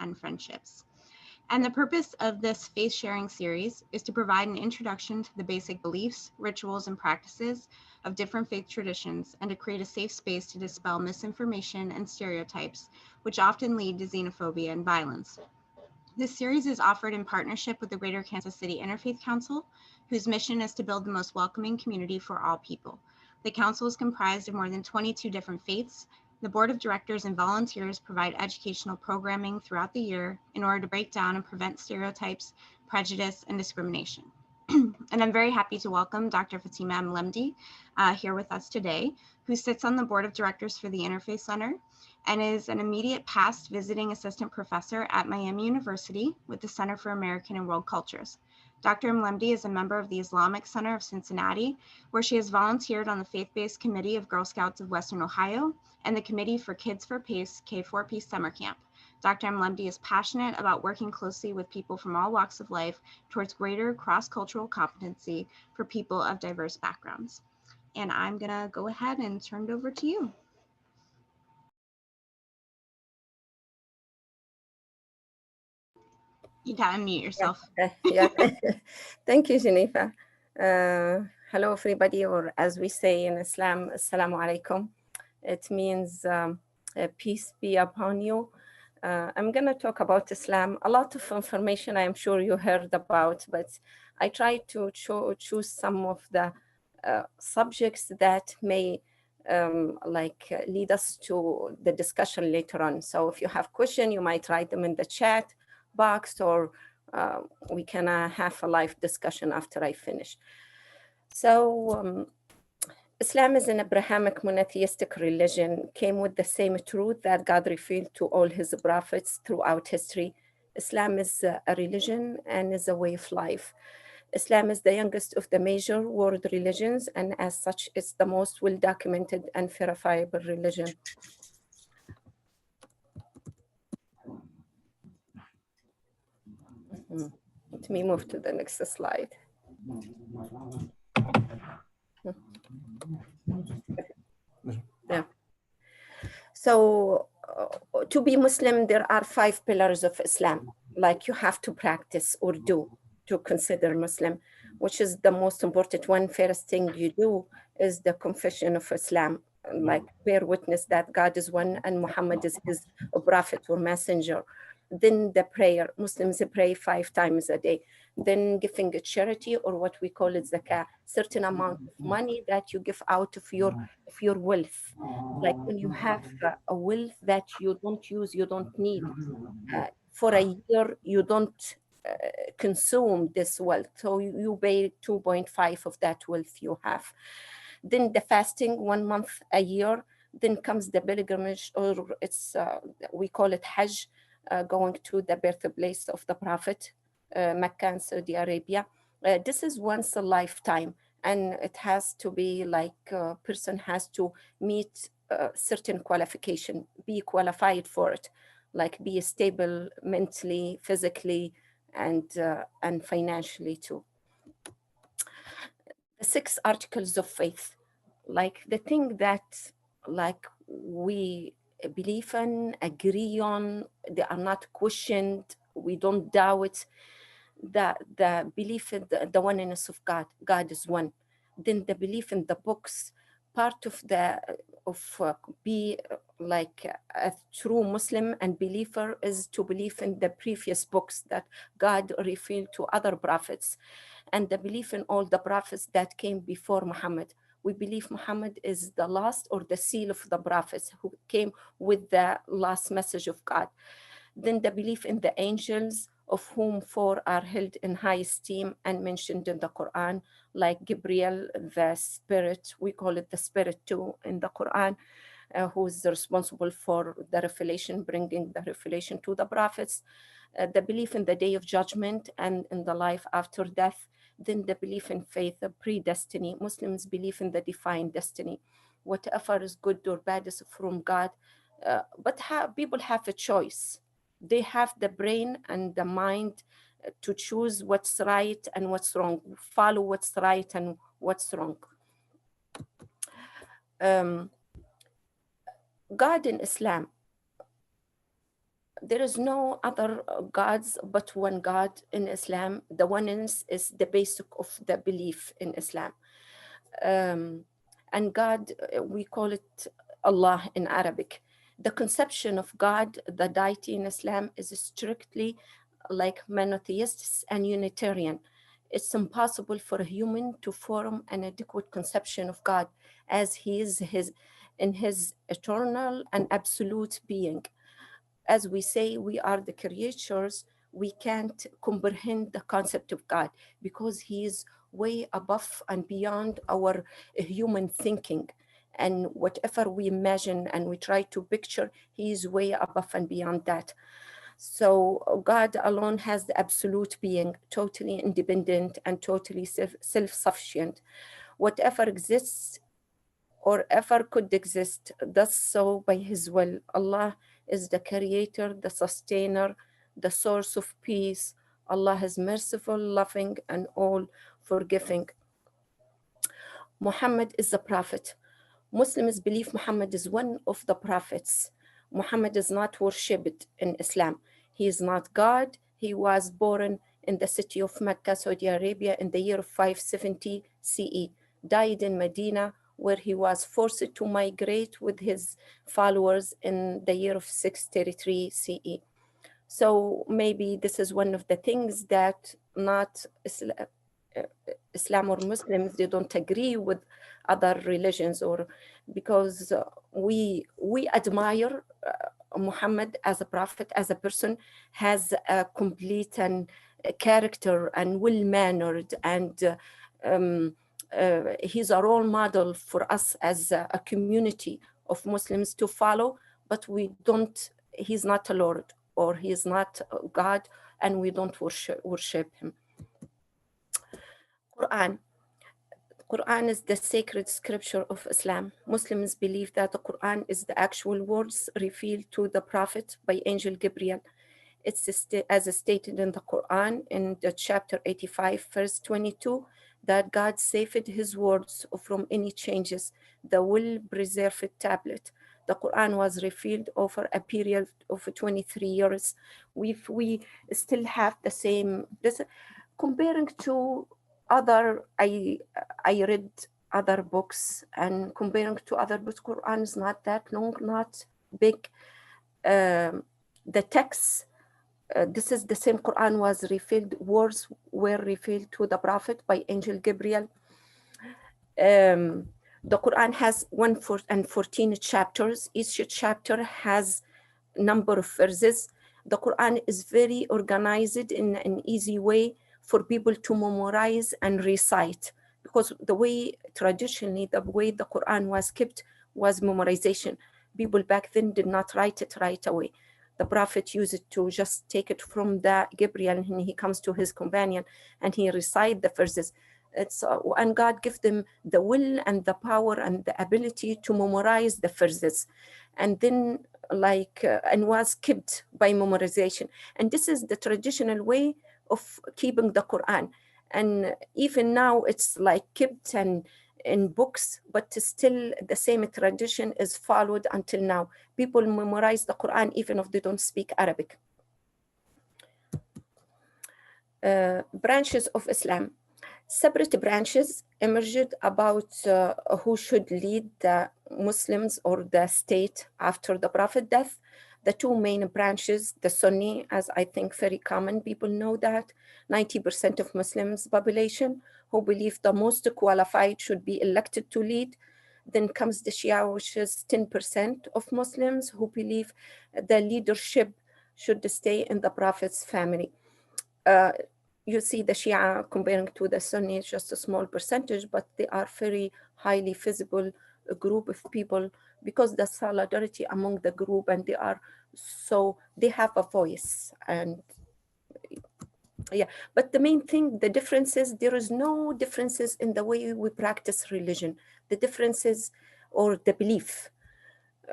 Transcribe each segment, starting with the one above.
10 friendships. And the purpose of this faith sharing series is to provide an introduction to the basic beliefs, rituals, and practices of different faith traditions, and to create a safe space to dispel misinformation and stereotypes, which often lead to xenophobia and violence. This series is offered in partnership with the Greater Kansas City Interfaith Council, whose mission is to build the most welcoming community for all people. The council is comprised of more than 22 different faiths. The board of directors and volunteers provide educational programming throughout the year in order to break down and prevent stereotypes, prejudice, and discrimination. And I'm very happy to welcome Dr. Fatima Mlemdi here with us today, who sits on the board of directors for the Interfaith Center and is an immediate past visiting assistant professor at Miami University with the Center for American and World Cultures. Dr. Mlemdi is a member of the Islamic Center of Cincinnati, where she has volunteered on the faith-based committee of Girl Scouts of Western Ohio and the committee for Kids for Peace K4 Peace Summer Camp. Dr. Mlemdi is passionate about working closely with people from all walks of life towards greater cross-cultural competency for people of diverse backgrounds. And I'm gonna go ahead and turn it over to you. You gotta unmute yourself. Yeah. Thank you, Geneva. Hello, everybody, or as we say in Islam, Assalamu alaikum. It means peace be upon you. I'm going to talk about Islam. A lot of information I am sure you heard about, but I try to choose some of the subjects that may lead us to the discussion later on. So if you have questions, you might write them in the chat box, or we can have a live discussion after I finish. So Islam is an Abrahamic monotheistic religion, came with the same truth that God revealed to all his prophets throughout history. Islam is a religion and is a way of life. Islam is the youngest of the major world religions, and as such, it's the most well-documented and verifiable religion. Let me move to the next slide. Yeah. So to be Muslim, there are 5 pillars of Islam, like you have to practice or do to consider Muslim, which is the most important one. First thing you do is the confession of Islam, like bear witness that God is one and Muhammad is his prophet or messenger. Then the prayer, Muslims pray 5 times a day. Then giving a charity, or what we call it zakah, certain amount of money that you give out of your wealth. Like when you have a wealth that you don't use, you don't need, for a year, you don't consume this wealth. So you pay 2.5 of that wealth you have. Then the fasting 1 month a year. Then comes the pilgrimage, or it's we call it Hajj, going to the birthplace of the Prophet, Mecca and Saudi Arabia. This is once a lifetime, and it has to be like a person has to meet certain qualification, be qualified for it, like be stable mentally, physically, and financially too. The 6 articles of faith, like the thing that like we believe in, agree on, they are not questioned, we don't doubt, the belief in the oneness of God. God is one. Then the belief in the books. Part of be like a true Muslim and believer is to believe in the previous books that God revealed to other prophets, and the belief in all the prophets that came before Muhammad. We believe Muhammad is the last, or the seal of the prophets who came with the last message of God. Then the belief in the angels, of whom 4 are held in high esteem and mentioned in the Quran, like Gabriel, the spirit, we call it the spirit too in the Quran, who is responsible for the revelation, bringing the revelation to the prophets. The belief in the day of judgment and in the life after death. Then the belief in faith, the predestiny. Muslims believe in the divine destiny. Whatever is good or bad is from God, but people have a choice. They have the brain and the mind to choose what's right and what's wrong, follow what's right and what's wrong. God in Islam, there is no other gods but one God in Islam. The oneness is the basic of the belief in Islam. Um, and God, we call it Allah in Arabic. The conception of God, the deity in Islam, is strictly like monotheists and Unitarian. It's impossible for a human to form an adequate conception of God as he is in his eternal and absolute being. As we say, we are the creatures, we can't comprehend the concept of God because he is way above and beyond our human thinking. And whatever we imagine and we try to picture, he is way above and beyond that. So God alone has the absolute being, totally independent and totally self-sufficient. Whatever exists or ever could exist does so by his will. Allah is the creator, the sustainer, the source of peace. Allah is merciful, loving, and all forgiving. Muhammad is the prophet. Muslims believe Muhammad is one of the prophets. Muhammad is not worshipped in Islam. He is not God. He was born in the city of Mecca, Saudi Arabia, in the year 570 CE, died in Medina, where he was forced to migrate with his followers in the year of 633 CE. So maybe this is one of the things that not Islam or Muslims, they don't agree with other religions, or because we admire Muhammad as a prophet, as a person, has a complete and character and well-mannered, and he's a role model for us as a community of Muslims to follow, but we don't, he's not a Lord or he is not God, and we don't worship him. Quran is the sacred scripture of Islam. Muslims believe that the Quran is the actual words revealed to the Prophet by Angel Gabriel. It's as stated in the Quran in the chapter 85, verse 22, that God saved his words from any changes, the well-preserved tablet. The Quran was revealed over a period of 23 years. We still have the same, comparing to other, I read other books, and comparing to other books, Quran is not that long, not big. The text, this is the same Quran was revealed, words were revealed to the Prophet by Angel Gabriel. The Quran has 114 chapters. Each chapter has number of verses. The Quran is very organized in an easy way for people to memorize and recite, because the way traditionally, the way the Quran was kept was memorization. People back then did not write it right away. The Prophet used it to just take it from the Gabriel, and he comes to his companion and he recite the verses. And God give them the will and the power and the ability to memorize the verses, and then and was kept by memorization. And this is the traditional way of keeping the Quran. And even now it's like kept and in books, but still the same tradition is followed until now. People memorize the Quran even if they don't speak Arabic. Branches of Islam. Separate branches emerged about who should lead the Muslims or the state after the Prophet's death. The two main branches, the Sunni, as I think very common, people know that 90% of Muslims population who believe the most qualified should be elected to lead. Then comes the Shia, which is 10% of Muslims who believe the leadership should stay in the Prophet's family. You see the Shia comparing to the Sunni, just a small percentage, but they are very highly visible group of people because the solidarity among the group, and they have a voice. And yeah, but the main thing, the differences, there is no differences in the way we practice religion. The differences or the belief,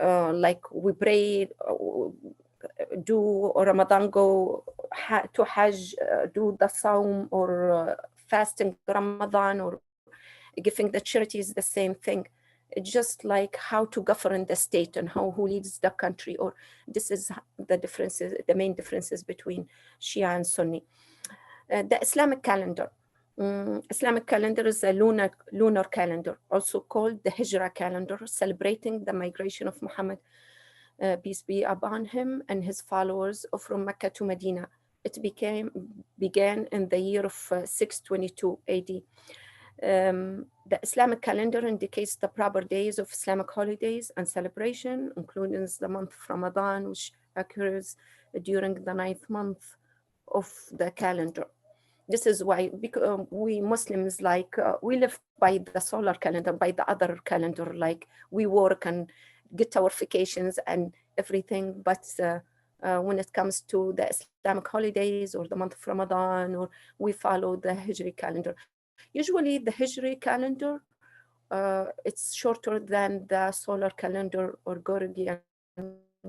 like we pray, do Ramadan, go to Hajj, do the Sawm, or fasting Ramadan, or giving the charity is the same thing. just like how to govern the state and how who leads the country. Or this is the differences, the main differences between Shia and Sunni. The Islamic calendar. Islamic calendar is a lunar calendar, also called the Hijra calendar, celebrating the migration of Muhammad, peace be upon him, and his followers from Mecca to Medina. It began in the year of 622 AD. The Islamic calendar indicates the proper days of Islamic holidays and celebration, including the month of Ramadan, which occurs during the ninth month of the calendar. This is why we Muslims, like we live by the solar calendar, by the other calendar, like we work and get our vacations and everything. But when it comes to the Islamic holidays or the month of Ramadan, or we follow the Hijri calendar. Usually the Hijri calendar, it's shorter than the solar calendar or Gregorian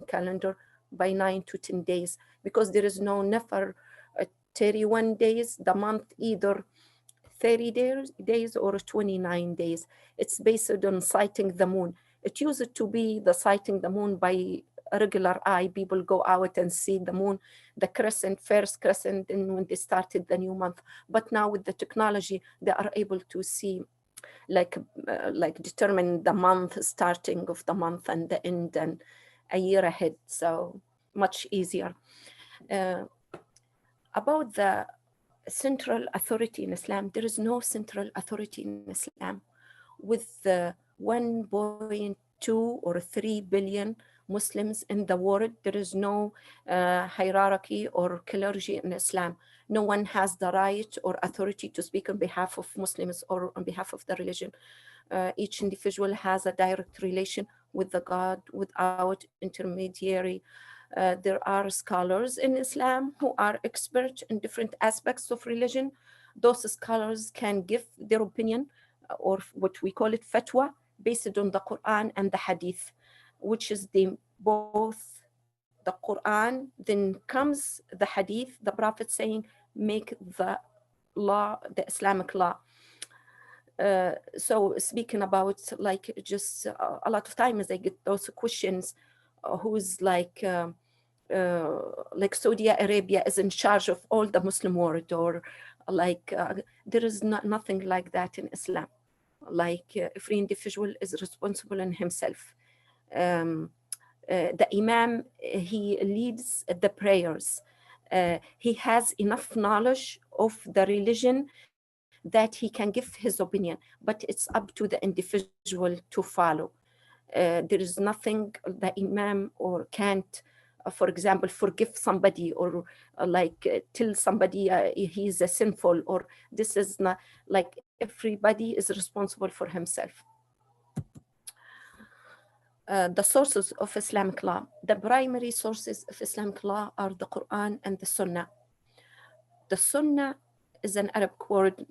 calendar by 9 to 10 days, because there is no never 31 days, the month either 30 days or 29 days. It's based on sighting the moon. It used to be the sighting the moon by a regular eye. People go out and see the moon, the crescent, first crescent, and when they started the new month. But now with the technology, they are able to see, like determine the month, starting of the month and the end, and a year ahead. So much easier. About the central authority in Islam, there is no central authority in Islam. With 1.2 or 3 billion Muslims in the world, there is no hierarchy or clergy in Islam. No one has the right or authority to speak on behalf of Muslims or on behalf of the religion. Each individual has a direct relation with the God without intermediary. There are scholars in Islam who are experts in different aspects of religion. Those scholars can give their opinion, or what we call it fatwa, based on the Quran and the Hadith, which is both the Quran, then comes the Hadith, the Prophet saying, make the law, the Islamic law. So speaking about, like, just a lot of times I get those questions, who's like Saudi Arabia is in charge of all the Muslim world, or there is nothing like that in Islam. Every individual is responsible in himself. The Imam, he leads the prayers. He has enough knowledge of the religion that he can give his opinion, but it's up to the individual to follow. There is nothing the Imam or can't, for example, forgive somebody, or tell somebody he's a sinful, or this is not, like, everybody is responsible for himself. The sources of Islamic law. The primary sources of Islamic law are the Quran and the Sunnah. The Sunnah is an Arabic word.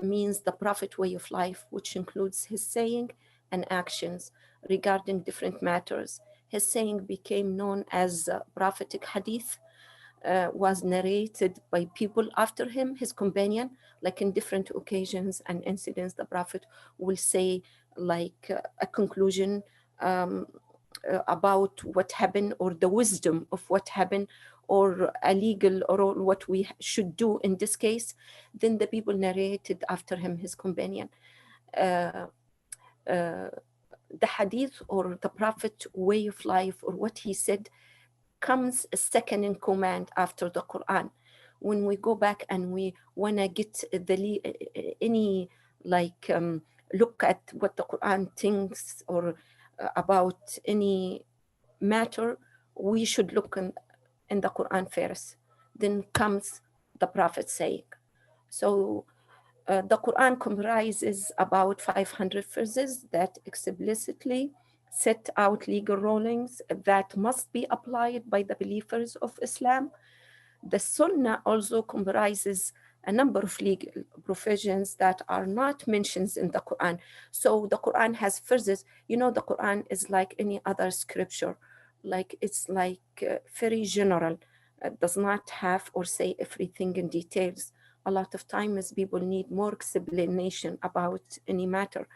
Means the Prophet way of life, which includes his saying and actions regarding different matters. His saying became known as prophetic hadith, was narrated by people after him, his companion, like in different occasions and incidents. The Prophet will say a conclusion about what happened, or the wisdom of what happened, or a legal, or what we should do in this case. Then the people narrated after him, his companion. The hadith, or the Prophet way of life, or what he said, comes second in command after the Quran. When we go back and we want to get look at what the Quran thinks, or about any matter, we should look in the Quran first. Then comes the Prophet saying. So the Quran comprises about 500 verses that explicitly set out legal rulings that must be applied by the believers of Islam. The Sunnah also comprises a number of legal provisions that are not mentioned in the Quran. So the Quran has verses, the Quran is like any other scripture, it's very general. It does not have or say everything in details. A lot of times people need more explanation about any matter.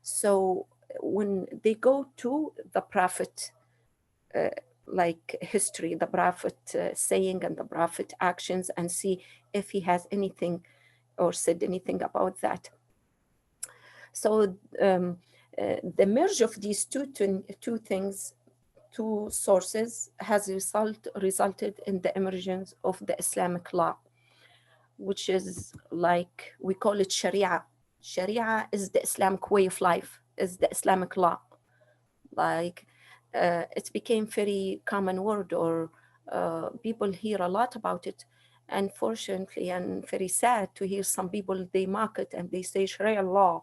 So when they go to the prophet, like history, the prophet saying and the prophet actions, and see if he has anything or said anything about that. So the merge of these two things, two sources, has resulted in the emergence of the Islamic law, which is like, we call it Sharia. Sharia is the Islamic way of life, is the Islamic law. Like it became very common word, or people hear a lot about it. Unfortunately, and very sad to hear some people, they mock it and they say Shari'ah Law,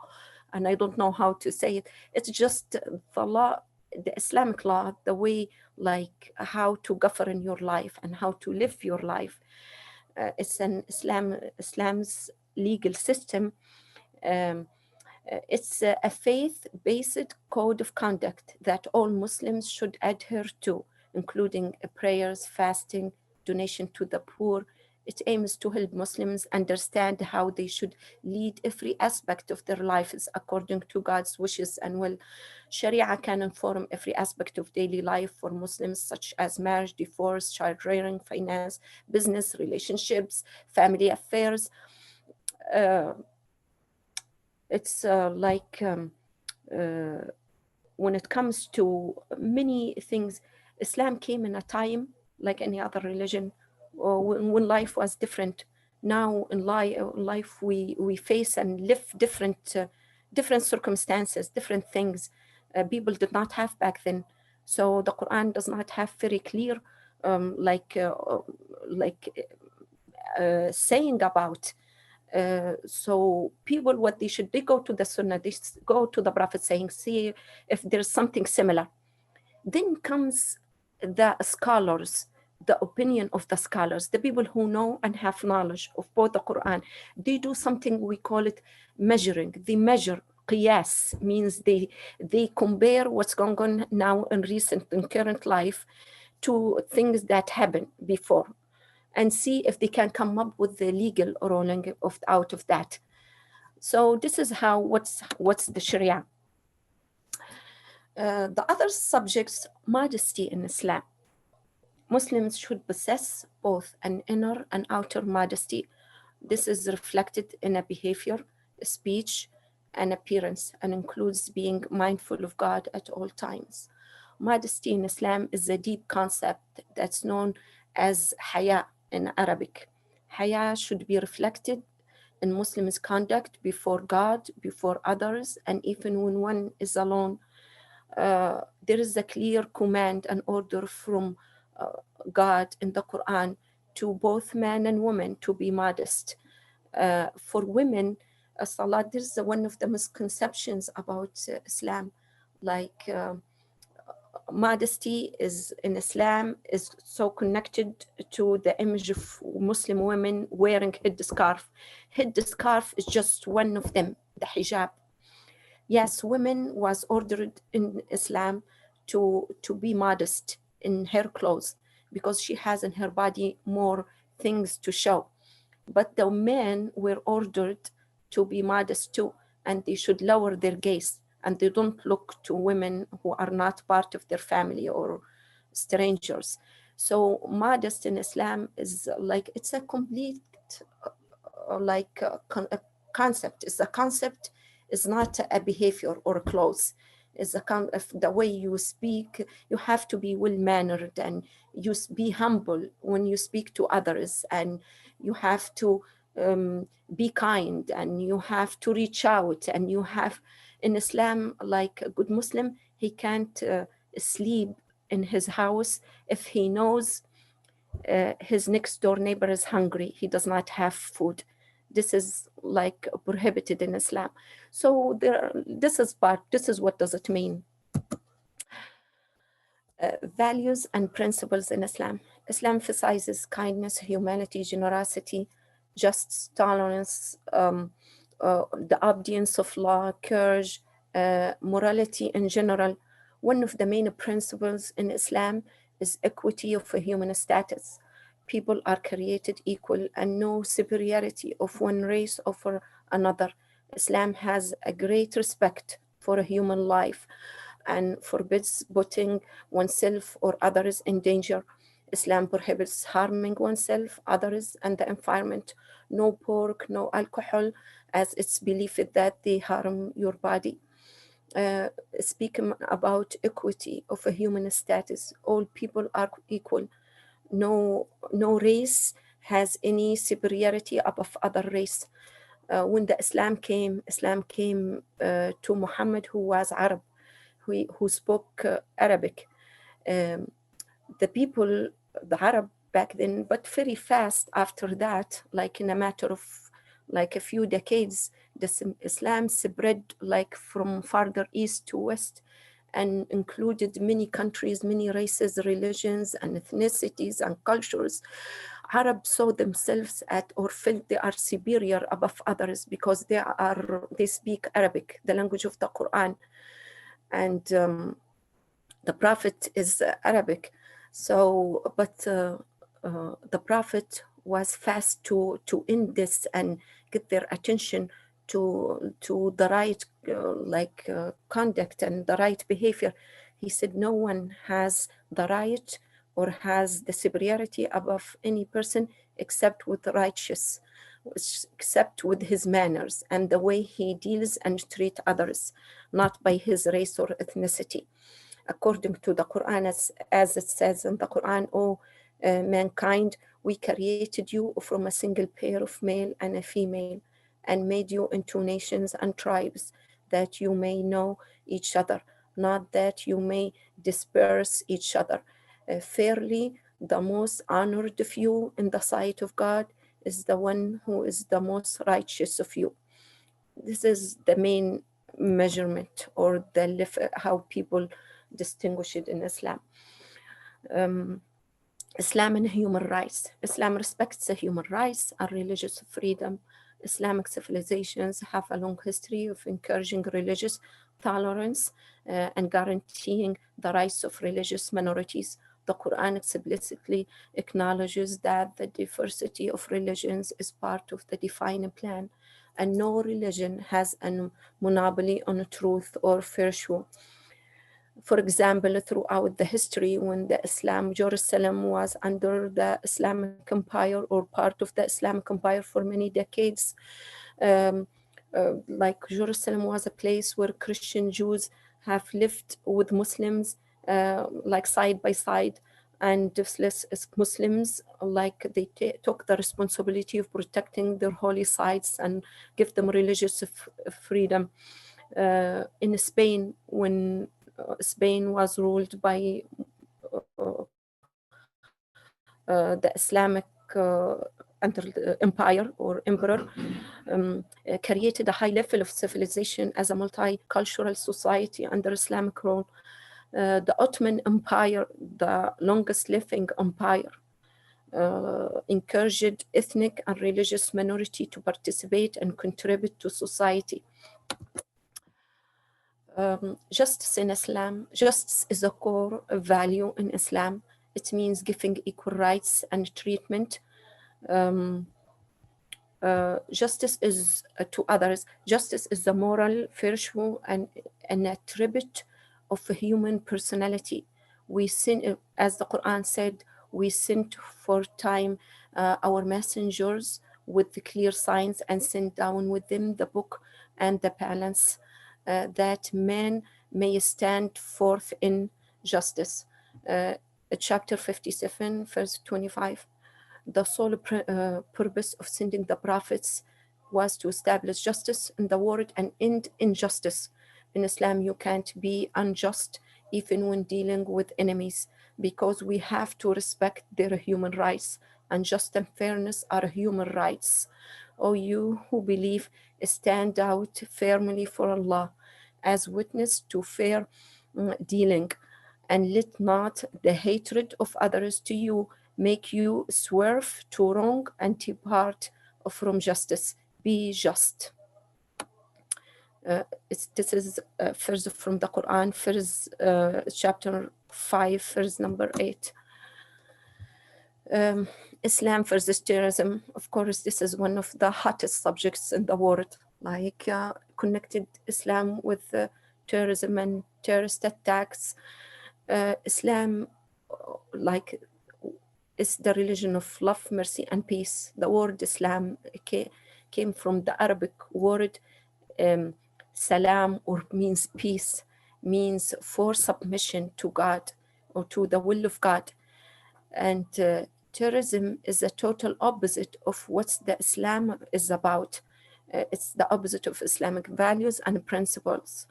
and I don't know how to say it. It's just the law, the Islamic law, the way like how to govern your life and how to live your life. It's an Islam's legal system. Um, it's a faith-based code of conduct that all Muslims should adhere to, including prayers, fasting, donation to the poor. It aims to help Muslims understand how they should lead every aspect of their lives according to God's wishes and will. Sharia can inform every aspect of daily life for Muslims, such as marriage, divorce, child rearing, finance, business, relationships, family affairs. Uh, it's like when it comes to many things, Islam came in a time like any other religion, when life was different. Now in life we face and live different circumstances, different things people did not have back then. So the Quran does not have very clear like saying about. So people, what they should, they go to the Sunnah, they go to the Prophet saying, see if there's something similar. Then comes the scholars, the opinion of the scholars, the people who know and have knowledge of both the Quran. They do something, we call it measuring. They measure. Qiyas means they compare what's going on now in current life to things that happened before, and see if they can come up with the legal ruling out of that. So this is how what's the Sharia. The other subjects, modesty in Islam. Muslims should possess both an inner and outer modesty. This is reflected in a behavior, speech, and appearance, and includes being mindful of God at all times. Modesty in Islam is a deep concept that's known as haya in Arabic. Haya should be reflected in Muslims' conduct before God, before others, and even when one is alone. There is a clear command and order from God in the Quran to both men and women to be modest. For women, Salat, this is one of the misconceptions about Islam. Like modesty is in Islam is so connected to the image of Muslim women wearing headscarf. Headscarf is just one of them, the hijab. Yes, women was ordered in Islam to be modest in her clothes because she has in her body more things to show. But the men were ordered to be modest too, and they should lower their gaze, and they don't look to women who are not part of their family or strangers. So modest in Islam is like, it's a complete concept. It's a concept, is not a behavior or clothes. Is the way you speak. You have to be well-mannered, and you be humble when you speak to others, and you have to be kind, and you have to reach out, and you have, in Islam, like a good Muslim, he can't sleep in his house if he knows his next door neighbor is hungry, he does not have food. This is like prohibited in Islam. So this is what does it mean. Values and principles in Islam. Islam emphasizes kindness, humanity, generosity, justice, tolerance, the obedience of law, courage, morality in general. One of the main principles in Islam is equity of a human status. People are created equal and no superiority of one race over another. Islam has a great respect for a human life and forbids putting oneself or others in danger. Islam prohibits harming oneself, others, and the environment. No pork, no alcohol, as it's believed that they harm your body. Speaking about equity of a human status, all people are equal. No race has any superiority above other race. When the Islam came to Muhammad, who was Arab, who spoke Arabic. Um, the people, the Arab back then, but very fast after that, like in a matter of like a few decades, Islam spread like from farther east to west and included many countries, many races, religions, and ethnicities and cultures. Arabs saw themselves at or felt they are superior above others because they speak Arabic, the language of the Quran, and the Prophet is Arabic. So, but the Prophet was fast to end this and get their attention to the right conduct and the right behavior. He said no one has the right or has the superiority above any person except with righteous, except with his manners and the way he deals and treats others, not by his race or ethnicity. According to the Quran, as it says in the Quran, "O mankind, we created you from a single pair of male and a female and made you into nations and tribes that you may know each other, not that you may disperse each other. Fairly, the most honored of you in the sight of God is the one who is the most righteous of you." This is the main measurement or how people distinguish it in Islam. Islam and human rights. Islam respects the human rights and religious freedom. Islamic civilizations have a long history of encouraging religious tolerance and guaranteeing the rights of religious minorities. The Quran explicitly acknowledges that the diversity of religions is part of the divine plan, and no religion has a monopoly on truth or virtue. For example, throughout the history, when Jerusalem was under the Islamic Empire or part of the Islamic Empire for many decades, like Jerusalem was a place where Christian Jews have lived with Muslims like side by side, and Muslims like they took the responsibility of protecting their holy sites and give them religious freedom. In Spain, when Spain was ruled by the Islamic empire or emperor, created a high level of civilization as a multicultural society under Islamic rule. The Ottoman Empire, the longest living empire, encouraged ethnic and religious minority to participate and contribute to society. Justice in Islam. Justice is a core value in Islam. It means giving equal rights and treatment. Justice is to others. Justice is the moral virtue and an attribute of a human personality. We sin, as the Quran said, we sent for time our messengers with the clear signs and sent down with them the book and the balance, that man may stand forth in justice. Chapter 57, verse 25. The sole purpose of sending the prophets was to establish justice in the world and end injustice. In Islam, you can't be unjust even when dealing with enemies, because we have to respect their human rights, and justice and fairness are human rights. O you who believe, stand out firmly for Allah as witness to fair dealing, and let not the hatred of others to you make you swerve to wrong and depart from justice. Be just. This is verse from the Quran, chapter 5, verse number 8. Islam versus terrorism. Of course, this is one of the hottest subjects in the world, like connected Islam with terrorism and terrorist attacks. Islam, like, is the religion of love, mercy, and peace. The word Islam came from the Arabic word salam, or means peace, means for submission to God or to the will of God. And terrorism is a total opposite of what the Islam is about. It's the opposite of Islamic values and principles.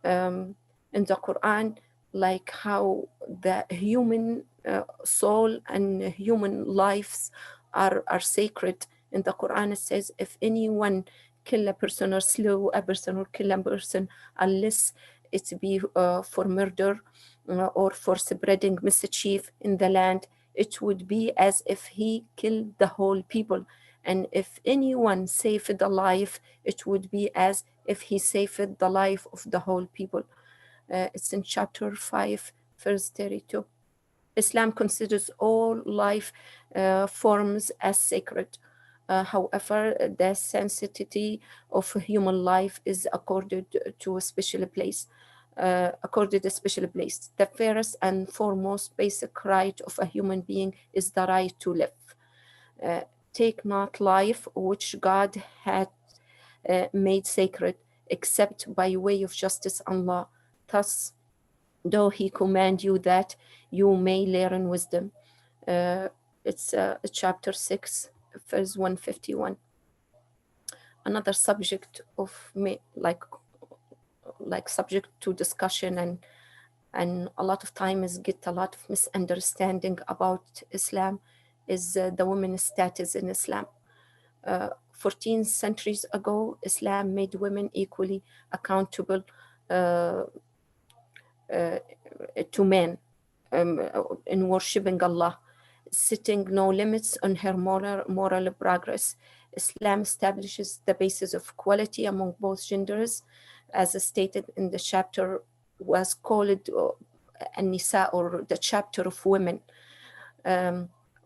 In the Quran, like how the human soul and human lives are sacred. In the Quran, it says, if anyone kill a person or slew a person or kill a person, unless it be for murder or for spreading mischief in the land, it would be as if he killed the whole people. And if anyone saved a life, it would be as if he saved the life of the whole people. It's in chapter 5, verse 32. Islam considers all life forms as sacred. However, the sanctity of human life is accorded to a special place. Accorded a special place. The first and foremost basic right of a human being is the right to live. Take not life which God had made sacred, except by way of justice and law. Thus, though he command you that you may learn wisdom. It's chapter 6, verse 151. Another subject of me, like subject to discussion, and a lot of times get a lot of misunderstanding about Islam, is the women's status in Islam. 14 centuries ago, Islam made women equally accountable to men in worshipping Allah, setting no limits on her moral progress. Islam establishes the basis of equality among both genders, as stated in the chapter was called An-Nisa, or the chapter of women.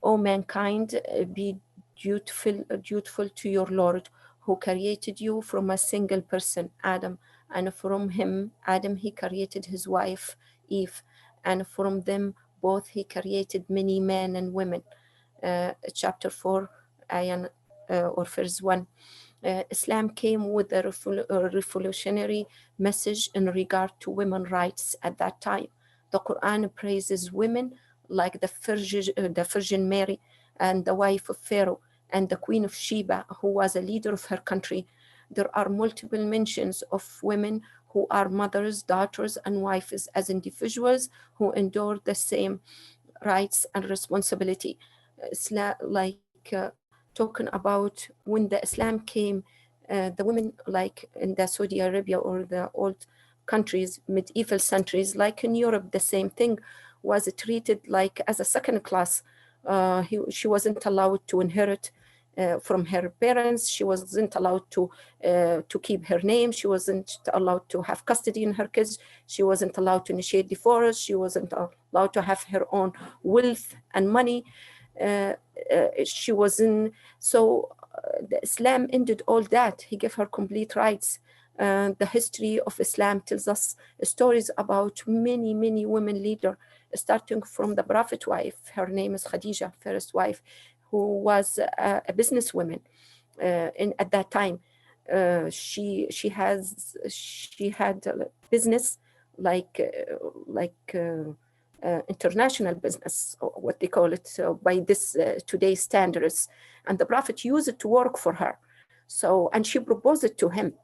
O mankind, be dutiful to your Lord, who created you from a single person, Adam, and from him, Adam, he created his wife, Eve, and from them both he created many men and women. Chapter 4, ayah, or verse 1. Islam came with a revolutionary message in regard to women's rights at that time. The Quran praises women like the Virgin Mary and the wife of Pharaoh and the Queen of Sheba, who was a leader of her country. There are multiple mentions of women who are mothers, daughters, and wives as individuals who endure the same rights and responsibility. Talking about when the Islam came, the women, like in the Saudi Arabia or the old countries, medieval centuries, like in Europe, the same thing, was treated like as a second class. She wasn't allowed to inherit from her parents. She wasn't allowed to keep her name. She wasn't allowed to have custody in her kids. She wasn't allowed to initiate divorce. She wasn't allowed to have her own wealth and money. She wasn't. So the Islam ended all that. He gave her complete rights. The history of Islam tells us stories about many, many women leaders, starting from the Prophet wife. Her name is Khadija, first wife, who was a businesswoman at that time. She had a business like international business, or what they call it by this today's standards, and the Prophet used it to work for her. So, and she proposed it to him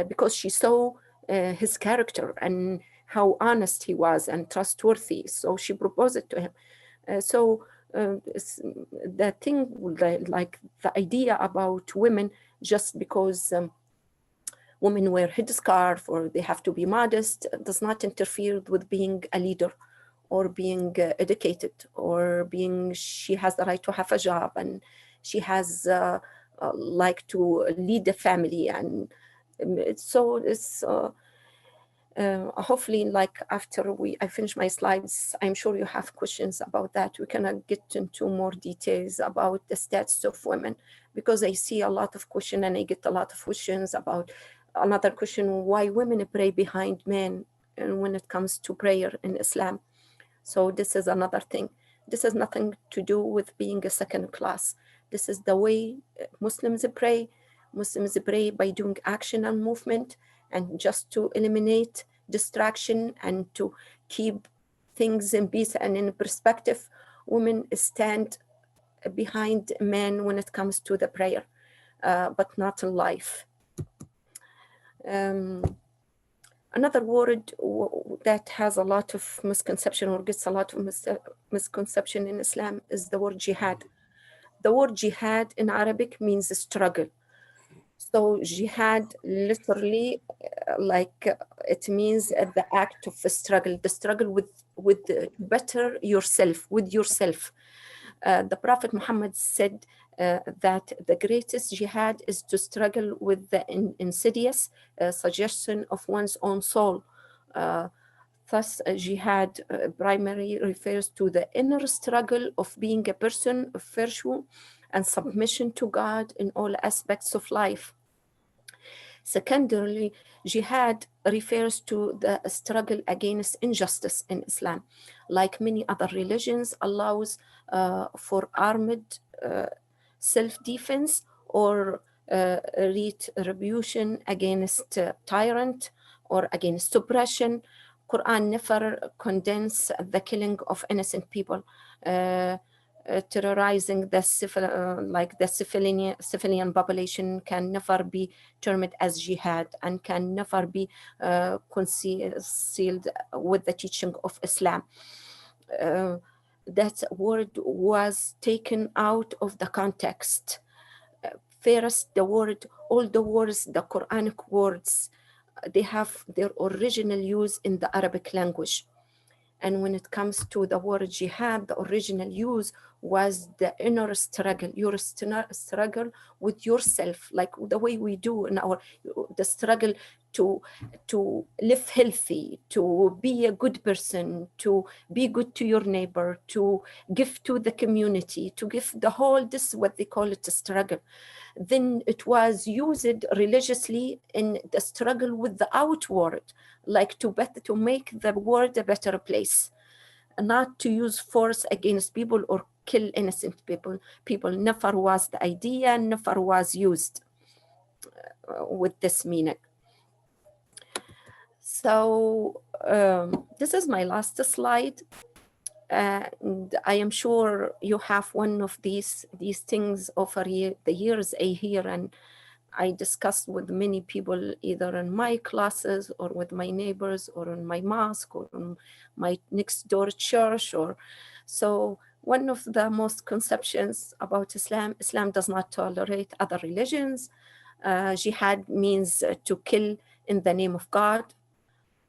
because she saw his character and how honest he was and trustworthy. So she proposed it to him. The thing, like the idea about women, just because women wear headscarf or they have to be modest, does not interfere with being a leader or being educated, or being, she has the right to have a job, and she has like to lead the family. And so it's hopefully, like after I finish my slides, I'm sure you have questions about that. We can get into more details about the status of women, because I see a lot of questions and I get a lot of questions about another question, why women pray behind men and when it comes to prayer in Islam. So this is another thing. This has nothing to do with being a second class. This is the way Muslims pray. Muslims pray by doing action and movement, and just to eliminate distraction and to keep things in peace and in perspective. Women stand behind men when it comes to the prayer, but not in life. Another word that has a lot of misconception or gets a lot of misconception in Islam is the word jihad. The word jihad in Arabic means struggle. So jihad literally, it means the act of struggle, the struggle with better yourself, with yourself. The Prophet Muhammad said that the greatest jihad is to struggle with the insidious suggestion of one's own soul. Thus, jihad primarily refers to the inner struggle of being a person of virtue and submission to God in all aspects of life. Secondarily, jihad refers to the struggle against injustice in Islam. Like many other religions, allows for armed self-defense or retribution against tyrant or against oppression. Quran never condemns the killing of innocent people. Terrorizing the civilian population can never be termed as jihad and can never be concealed with the teaching of Islam. That word was taken out of the context. First, all the words, the Quranic words, they have their original use in the Arabic language. And when it comes to the word jihad, the original use was the inner struggle, your struggle with yourself, like the way we do in the struggle to live healthy, to be a good person, to be good to your neighbor, to give to the community, to give the whole, this is what they call it, a struggle. Then it was used religiously in the struggle with the outward, like to make the world a better place, not to use force against people or kill innocent people. Never was the idea, never was used with this meaning. So this is my last slide. And I am sure you have one of these things over the years I hear, and I discussed with many people, either in my classes or with my neighbors or in my mosque or in my next door church. So one of the most conceptions about Islam does not tolerate other religions. Jihad means to kill in the name of God.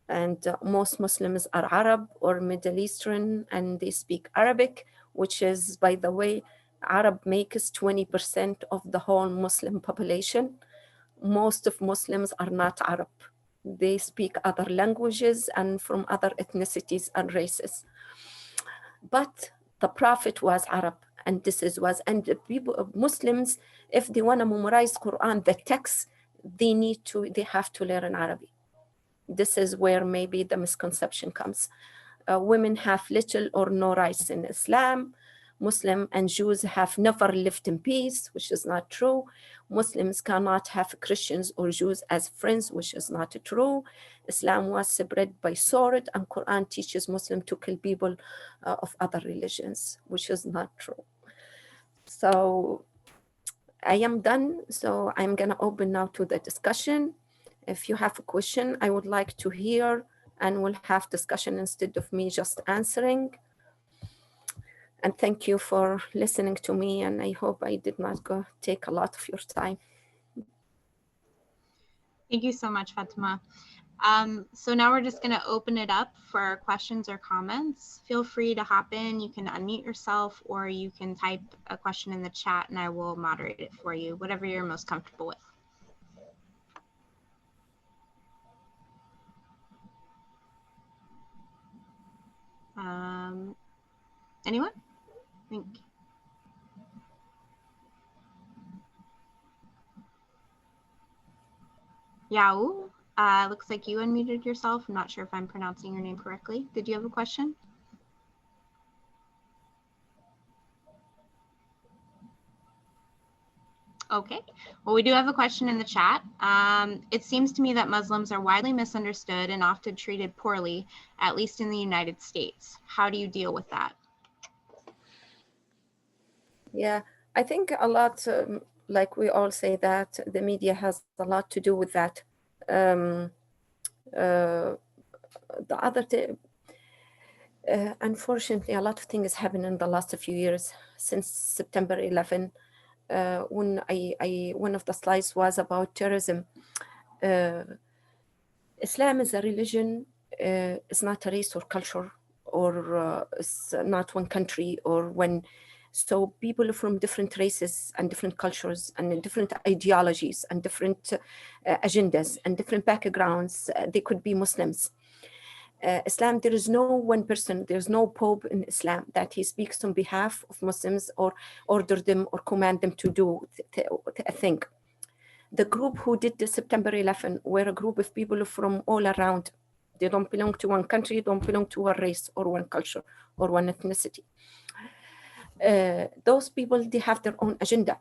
And most Muslims are Arab or Middle Eastern, and they speak Arabic, which is, by the way, Arab makes 20% of the whole Muslim population. Most of Muslims are not Arab. They speak other languages and from other ethnicities and races. But the Prophet was Arab, and and the people, Muslims, if they want to memorize Quran, the text, they have to learn Arabic. This is where maybe the misconception comes. Women have little or no rights in Islam. Muslim and Jews have never lived in peace, which is not true. Muslims cannot have Christians or Jews as friends, which is not true. Islam was spread by sword, and Quran teaches Muslims to kill people of other religions, which is not true. So I am done. So I'm gonna open now to the discussion. If you have a question, I would like to hear, and we'll have discussion instead of me just answering. And thank you for listening to me, and I hope I did not take a lot of your time. Thank you so much, Fatima. So now we're just going to open it up for questions or comments. Feel free to hop in. You can unmute yourself, or you can type a question in the chat and I will moderate it for you, whatever you're most comfortable with. Anyone? Thank you. Yao, looks like you unmuted yourself. I'm not sure if I'm pronouncing your name correctly. Did you have a question? Okay, well, we do have a question in the chat. It seems to me that Muslims are widely misunderstood and often treated poorly, at least in the United States. How do you deal with that? Yeah, I think a lot, like we all say, that the media has a lot to do with that. Um, the other unfortunately, a lot of things happened in the last few years since September 11. When one of the slides was about terrorism. Islam is a religion. It's not a race or culture, or it's not one country or one. So people from different races and different cultures and different ideologies and different agendas and different backgrounds, they could be Muslims. Islam, there is no one person, there's no pope in Islam that he speaks on behalf of Muslims or order them or command them to do a thing. The group who did the September 11 were a group of people from all around. They don't belong to one country, don't belong to one race or one culture or one ethnicity. Those people, they have their own agenda.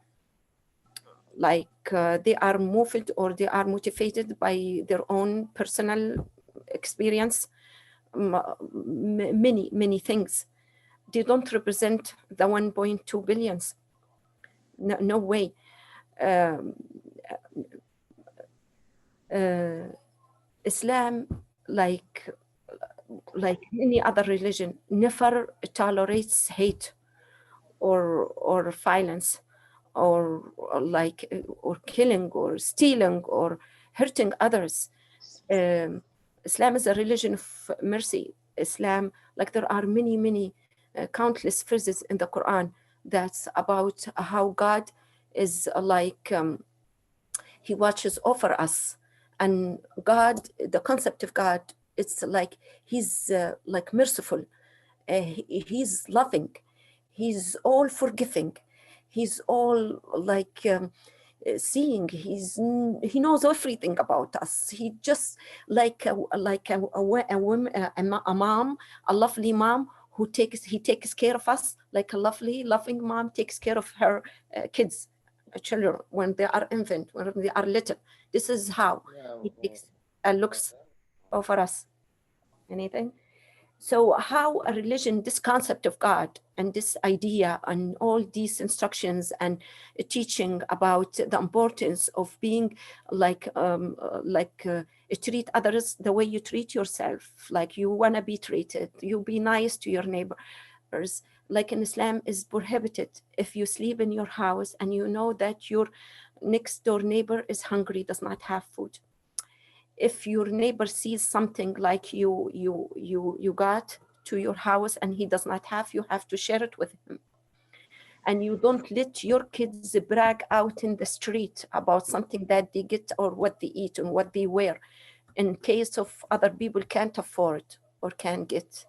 Like they are moved or they are motivated by their own personal experience, many things. They don't represent the 1.2 billions. No way. Islam, like any other religion, never tolerates hate or violence or killing or stealing or hurting others. Islam is a religion of mercy. Islam, like there are many countless verses in the Quran that's about how God is he watches over us. And God, the concept of God, it's like he's like merciful. He's loving. He's all forgiving. He's all seeing. He knows everything about us. He just like a mom, a lovely mom who takes care of us, like a lovely, loving mom takes care of her kids, children when they are infant, when they are little. This is how he takes and looks over us. Anything? So how a religion, this concept of God and this idea and all these instructions and teaching about the importance of being treat others the way you treat yourself, like you want to be treated, you be nice to your neighbors. Like in Islam is prohibited. If you sleep in your house and you know that your next door neighbor is hungry, does not have food, if your neighbor sees something like you got to your house and he does not have, you have to share it with him. And you don't let your kids brag out in the street about something that they get or what they eat and what they wear, in case of other people can't afford or can get.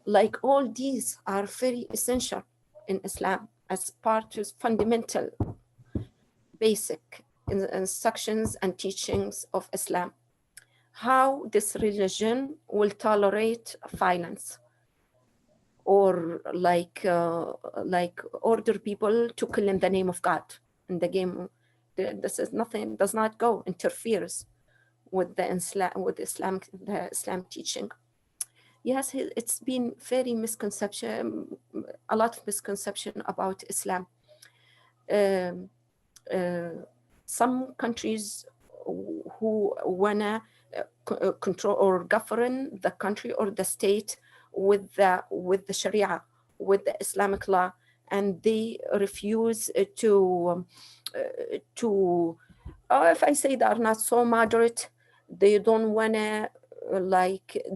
Like all these are very essential in Islam as part of fundamental, basic instructions and teachings of Islam. How this religion will tolerate violence or order people to kill in the name of God in the game. This is nothing, does not go, interferes with the Islam teaching. Yes, it's been very misconception, a lot of misconception about Islam. Some countries who wanna control or govern the country or the state with the Shari'ah, with the Islamic law, and they refuse to if I say they are not so moderate, they don't wanna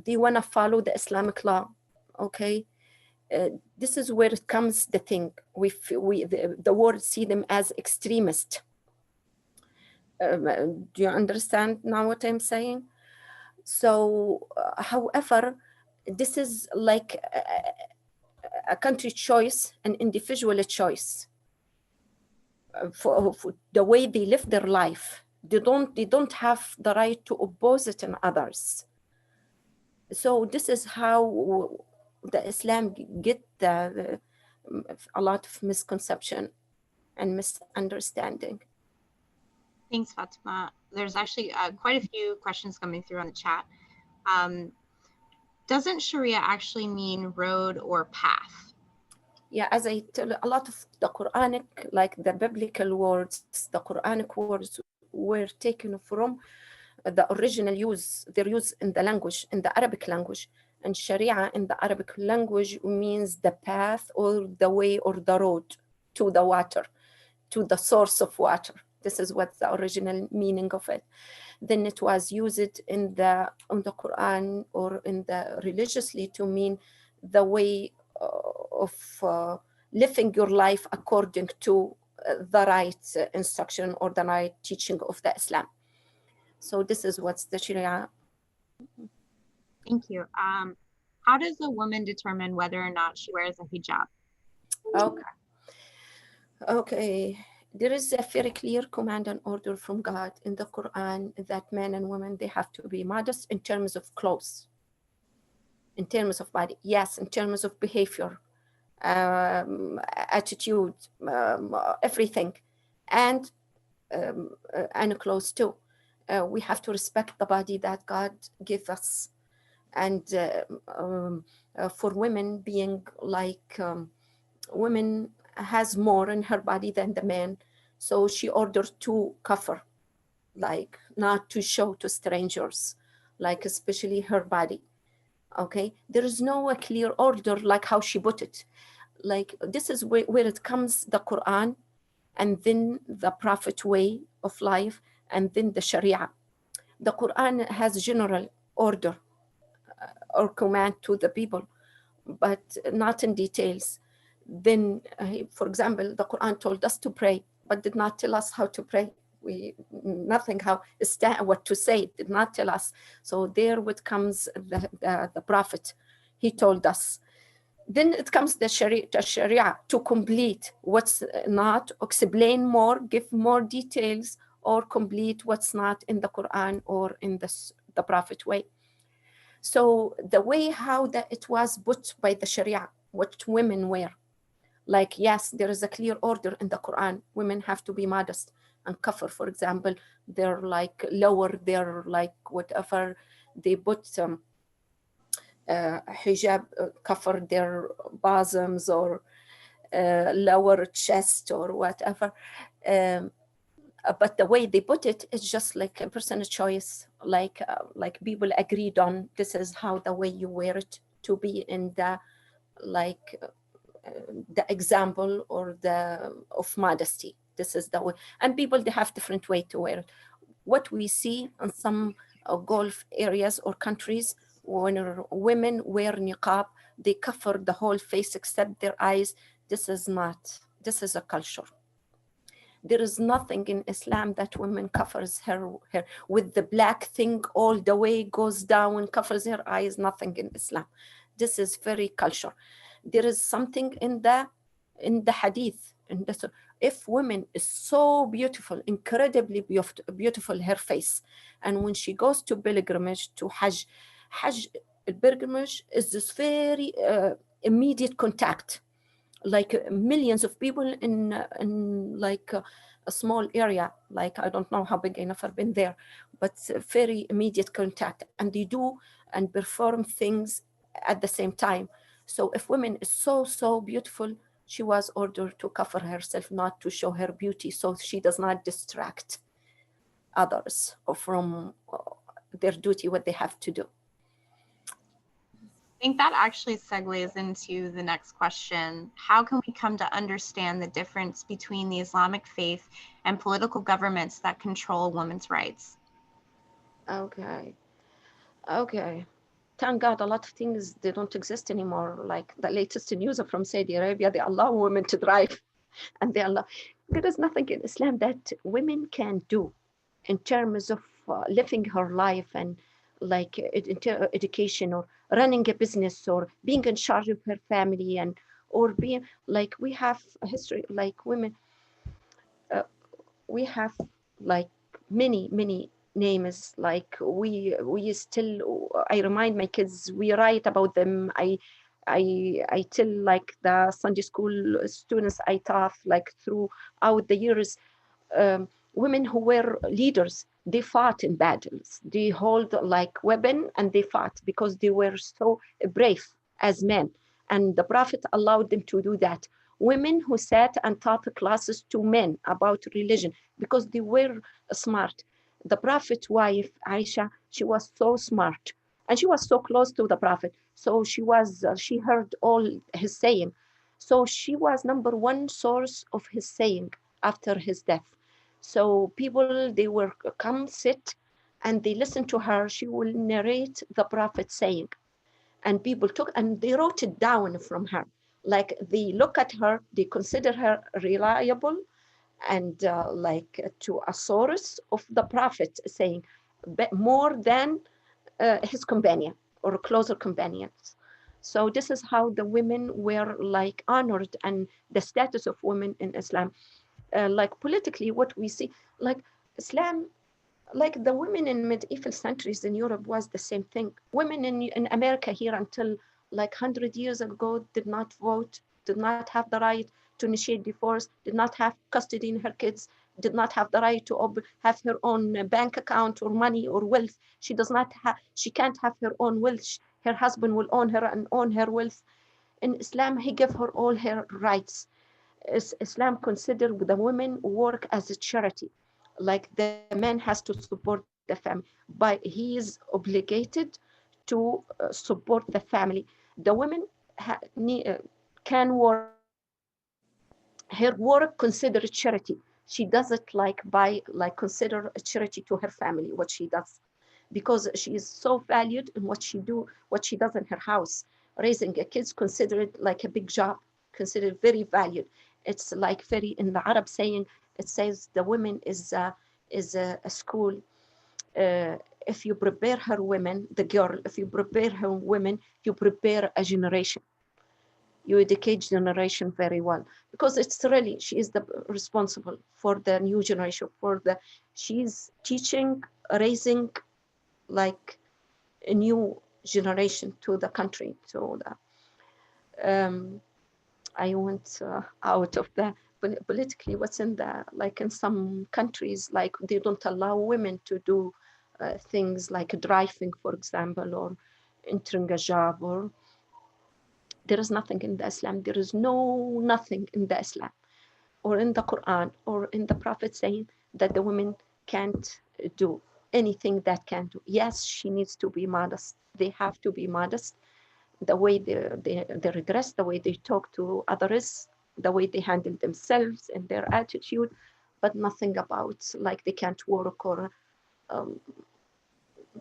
they wanna follow the Islamic law. Okay. This is where it comes the thing. The world see them as extremist. Do you understand now what I'm saying? So, however, this is like a country choice, an individual choice for the way they live their life. They don't have the right to oppose it in others. So this is how the Islam get a lot of misconception and misunderstanding. Thanks, Fatima. There's actually quite a few questions coming through on the chat. Doesn't Sharia actually mean road or path? Yeah, as I tell, a lot of the Quranic, like the biblical words, the Quranic words were taken from the original use, their use in the language, in the Arabic language. And Sharia in the Arabic language means the path or the way or the road to the water, to the source of water. This is what the original meaning of it. Then it was used in the Quran or in the religiously to mean the way of living your life according to the right instruction or the right teaching of the Islam. So this is what's the Sharia. Thank you. How does a woman determine whether or not she wears a hijab? Okay. There is a very clear command and order from God in the Quran that men and women, they have to be modest in terms of clothes, in terms of body, yes, in terms of behavior, attitude, everything, and clothes too. We have to respect the body that God gave us. And for women being like, women has more in her body than the man. So she ordered to cover, like not to show to strangers, like especially her body. Okay, there is no clear order like how she put it. Like this is where it comes, the Quran, and then the Prophet way of life, and then the Sharia. The Quran has general order or command to the people, but not in details. Then, for example, the Quran told us to pray, but did not tell us how to pray. Nothing how what to say, did not tell us. So there what comes the Prophet, he told us. Then it comes the Sharia to complete what's not, explain more, give more details, or complete what's not in the Quran or in the Prophet way. So the way how that it was put by the Sharia, what women wear, like, yes, there is a clear order in the Quran. Women have to be modest and cover, for example, they're like lower, they're like whatever, they put hijab, cover their bosoms or lower chest or whatever. But the way they put it is just like a personal choice, like people agreed on, this is how the way you wear it to be in the like the example or the of modesty. This is the way, and people, they have different way to wear it. What we see in some Gulf areas or countries, when women wear niqab, they cover the whole face except their eyes. This is a culture. There is nothing in Islam that women covers her with the black thing all the way goes down, covers her eyes, nothing in Islam. This is very culture. There is something in the hadith. If women is so beautiful, incredibly beautiful her face, and when she goes to pilgrimage to Hajj, pilgrimage is this very immediate contact, like millions of people in like a small area, like I don't know how big, I've never been there, but very immediate contact, and they do and perform things at the same time. So if women is so beautiful, she was ordered to cover herself, not to show her beauty, so she does not distract others from their duty, what they have to do. I think that actually segues into the next question. How can we come to understand the difference between the Islamic faith and political governments that control women's rights? Okay. Thank God a lot of things, they don't exist anymore. Like the latest news from Saudi Arabia, they allow women to drive, and there is nothing in Islam that women can do in terms of living her life and like education or running a business or being in charge of her family, and or being like, we have a history like women, we have like many names. Like we still, I remind my kids, we write about them. I tell like the Sunday school students I taught like throughout the years, women who were leaders, they fought in battles. They hold like weapon and they fought because they were so brave as men. And the Prophet allowed them to do that. Women who sat and taught classes to men about religion because they were smart. The Prophet's wife, Aisha, she was so smart and she was so close to the Prophet. So she heard all his saying. So she was number one source of his saying after his death. So people, they will come sit and they listen to her. She will narrate the Prophet saying, and people took and they wrote it down from her. Like they look at her, they consider her reliable and to a source of the Prophet saying, but more than his companion or closer companions. So this is how the women were like honored and the status of women in Islam. Like politically, what we see, like Islam, like the women in medieval centuries in Europe was the same thing. Women in America here until like 100 years ago did not vote, did not have the right to initiate divorce, did not have custody in her kids, did not have the right to have her own bank account or money or wealth. She does not have, she can't have her own wealth. Her husband will own her and own her wealth. In Islam, he gave her all her rights. Islam consider the women work as a charity. Like the man has to support the family, but he is obligated to support the family. The woman can work, her work considered charity. She does it like by like consider a charity to her family what she does, because she is so valued in what she does in her house. Raising a kids considered like a big job, considered very valued. It's like very in the Arab saying, it says the woman is a school. uh, if you prepare her women, the girl, if you prepare her women, you prepare a generation, you educate generation very well, because it's really, she is the responsible for the new generation, for the, she's teaching, raising like a new generation to the country, to the I went out of the politically what's in the, like in some countries, like they don't allow women to do things like driving, for example, or entering a job, or there is nothing in the Islam. There is nothing in the Islam or in the Quran or in the Prophet saying that the women can't do anything that can do. Yes, she needs to be modest. They have to be modest. The way they dress, the way they talk to others, the way they handle themselves and their attitude, but nothing about like they can't work or um,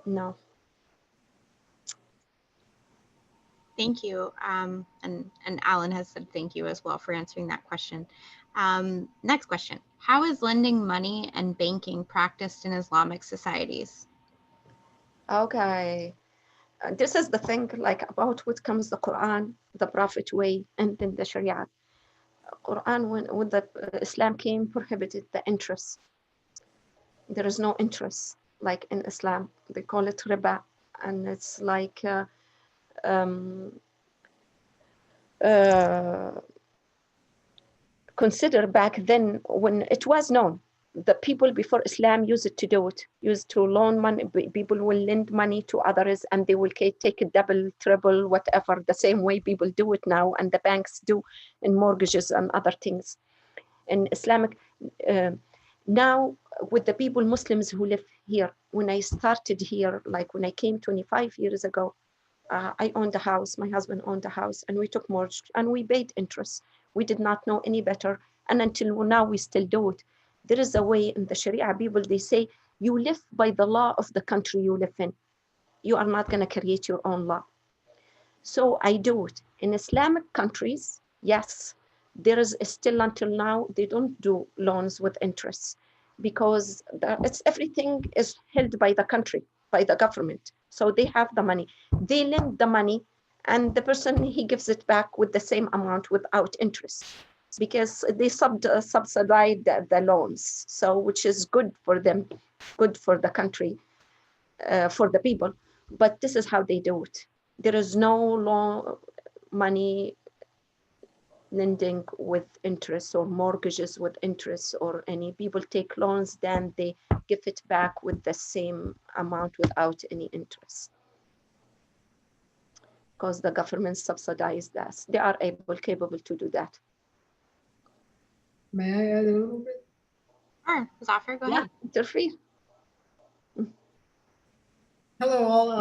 no. Thank you. And Alan has said thank you as well for answering that question. Next question. How is lending money and banking practiced in Islamic societies? Okay. This is the thing like about what comes the Quran, the Prophet way, and then the Sharia. Quran, when the Islam came, prohibited the interest. There is no interest like in Islam. They call it riba, and it's like um, uh, consider back then when it was known. The people before Islam used to do it, used to loan money. People will lend money to others and they will take a double, triple, whatever, the same way people do it now and the banks do in mortgages and other things. In Islamic, uh, now with the people, Muslims who live here, when I started here, like when I came 25 years ago, I owned a house, my husband owned a house, and we took mortgage and we paid interest. We did not know any better. And until now, we still do it. There is a way in the Sharia people, they say, you live by the law of the country you live in. You are not going to create your own law. So I do it. In Islamic countries, yes, there is still until now, they don't do loans with interest because it's everything is held by the country, by the government. So they have the money. They lend the money and the person, he gives it back with the same amount without interest. because they subsidize the loans, so which is good for them, good for the country, for the people. But this is how they do it. There is no loan money lending with interest or mortgages with interest, or any people take loans, then they give it back with the same amount without any interest, because the government subsidized that. They are capable to do that. May I add a little bit? Sure, Zafar, go ahead. Interfere. Hello all.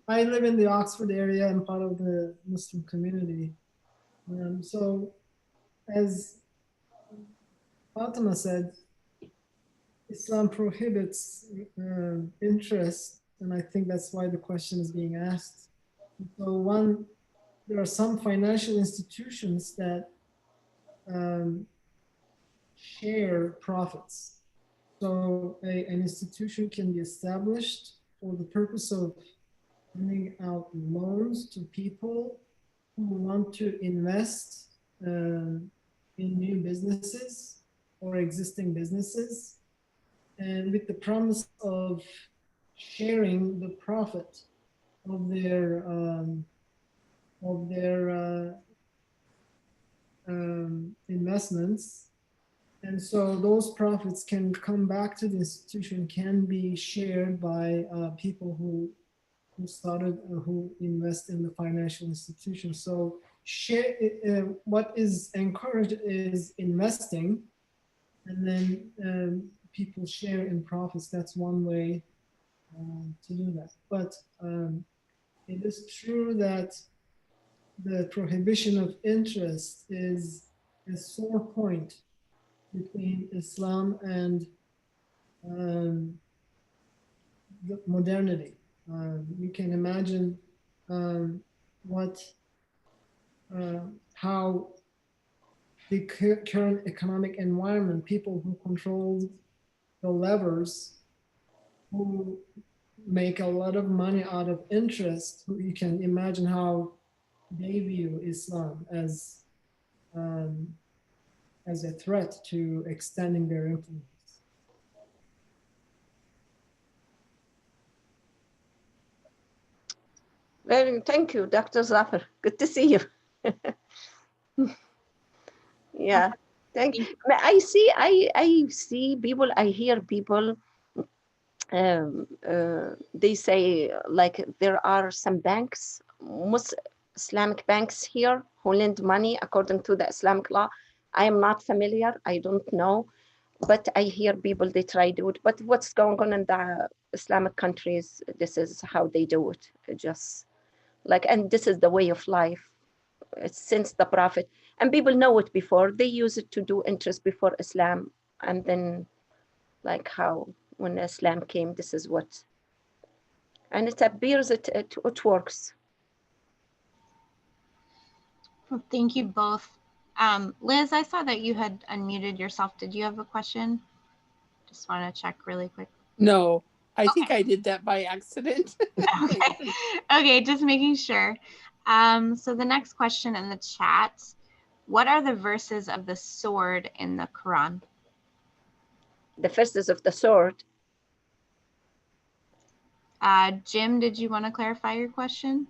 I live in the Oxford area and part of the Muslim community. So as Fatima said, Islam prohibits interest, and I think that's why the question is being asked. So there are some financial institutions that share profits. So an institution can be established for the purpose of giving out loans to people who want to invest in new businesses or existing businesses, and with the promise of sharing the profit of their investments. And so those profits can come back to the institution, can be shared by people who started, who invest in the financial institution. So what is encouraged is investing, and then people share in profits. That's one way to do that. But it is true that the prohibition of interest is a sore point between Islam and the modernity. You can imagine how the current economic environment, people who control the levers, who make a lot of money out of interest, you can imagine how they view Islam as a threat to extending their influence. Thank you, Dr. Zafar. Good to see you. Yeah, thank you. I see people, I hear people, they say like there are some banks, Islamic banks here who lend money according to the Islamic law. I am not familiar, I don't know, but I hear people, they try to do it. But what's going on in the Islamic countries, this is how they do it. Just like, and this is the way of life. It's since the Prophet, and people know it before. They use it to do interest before Islam, and then like how when Islam came, this is what, and it appears it works. Well, thank you both. Liz, I saw that you had unmuted yourself. Did you have a question? Just want to check really quick. No, I think I did that by accident. Okay. Okay, just making sure. So the next question in the chat, what are the verses of the sword in the Quran? The verses of the sword. Jim, did you want to clarify your question?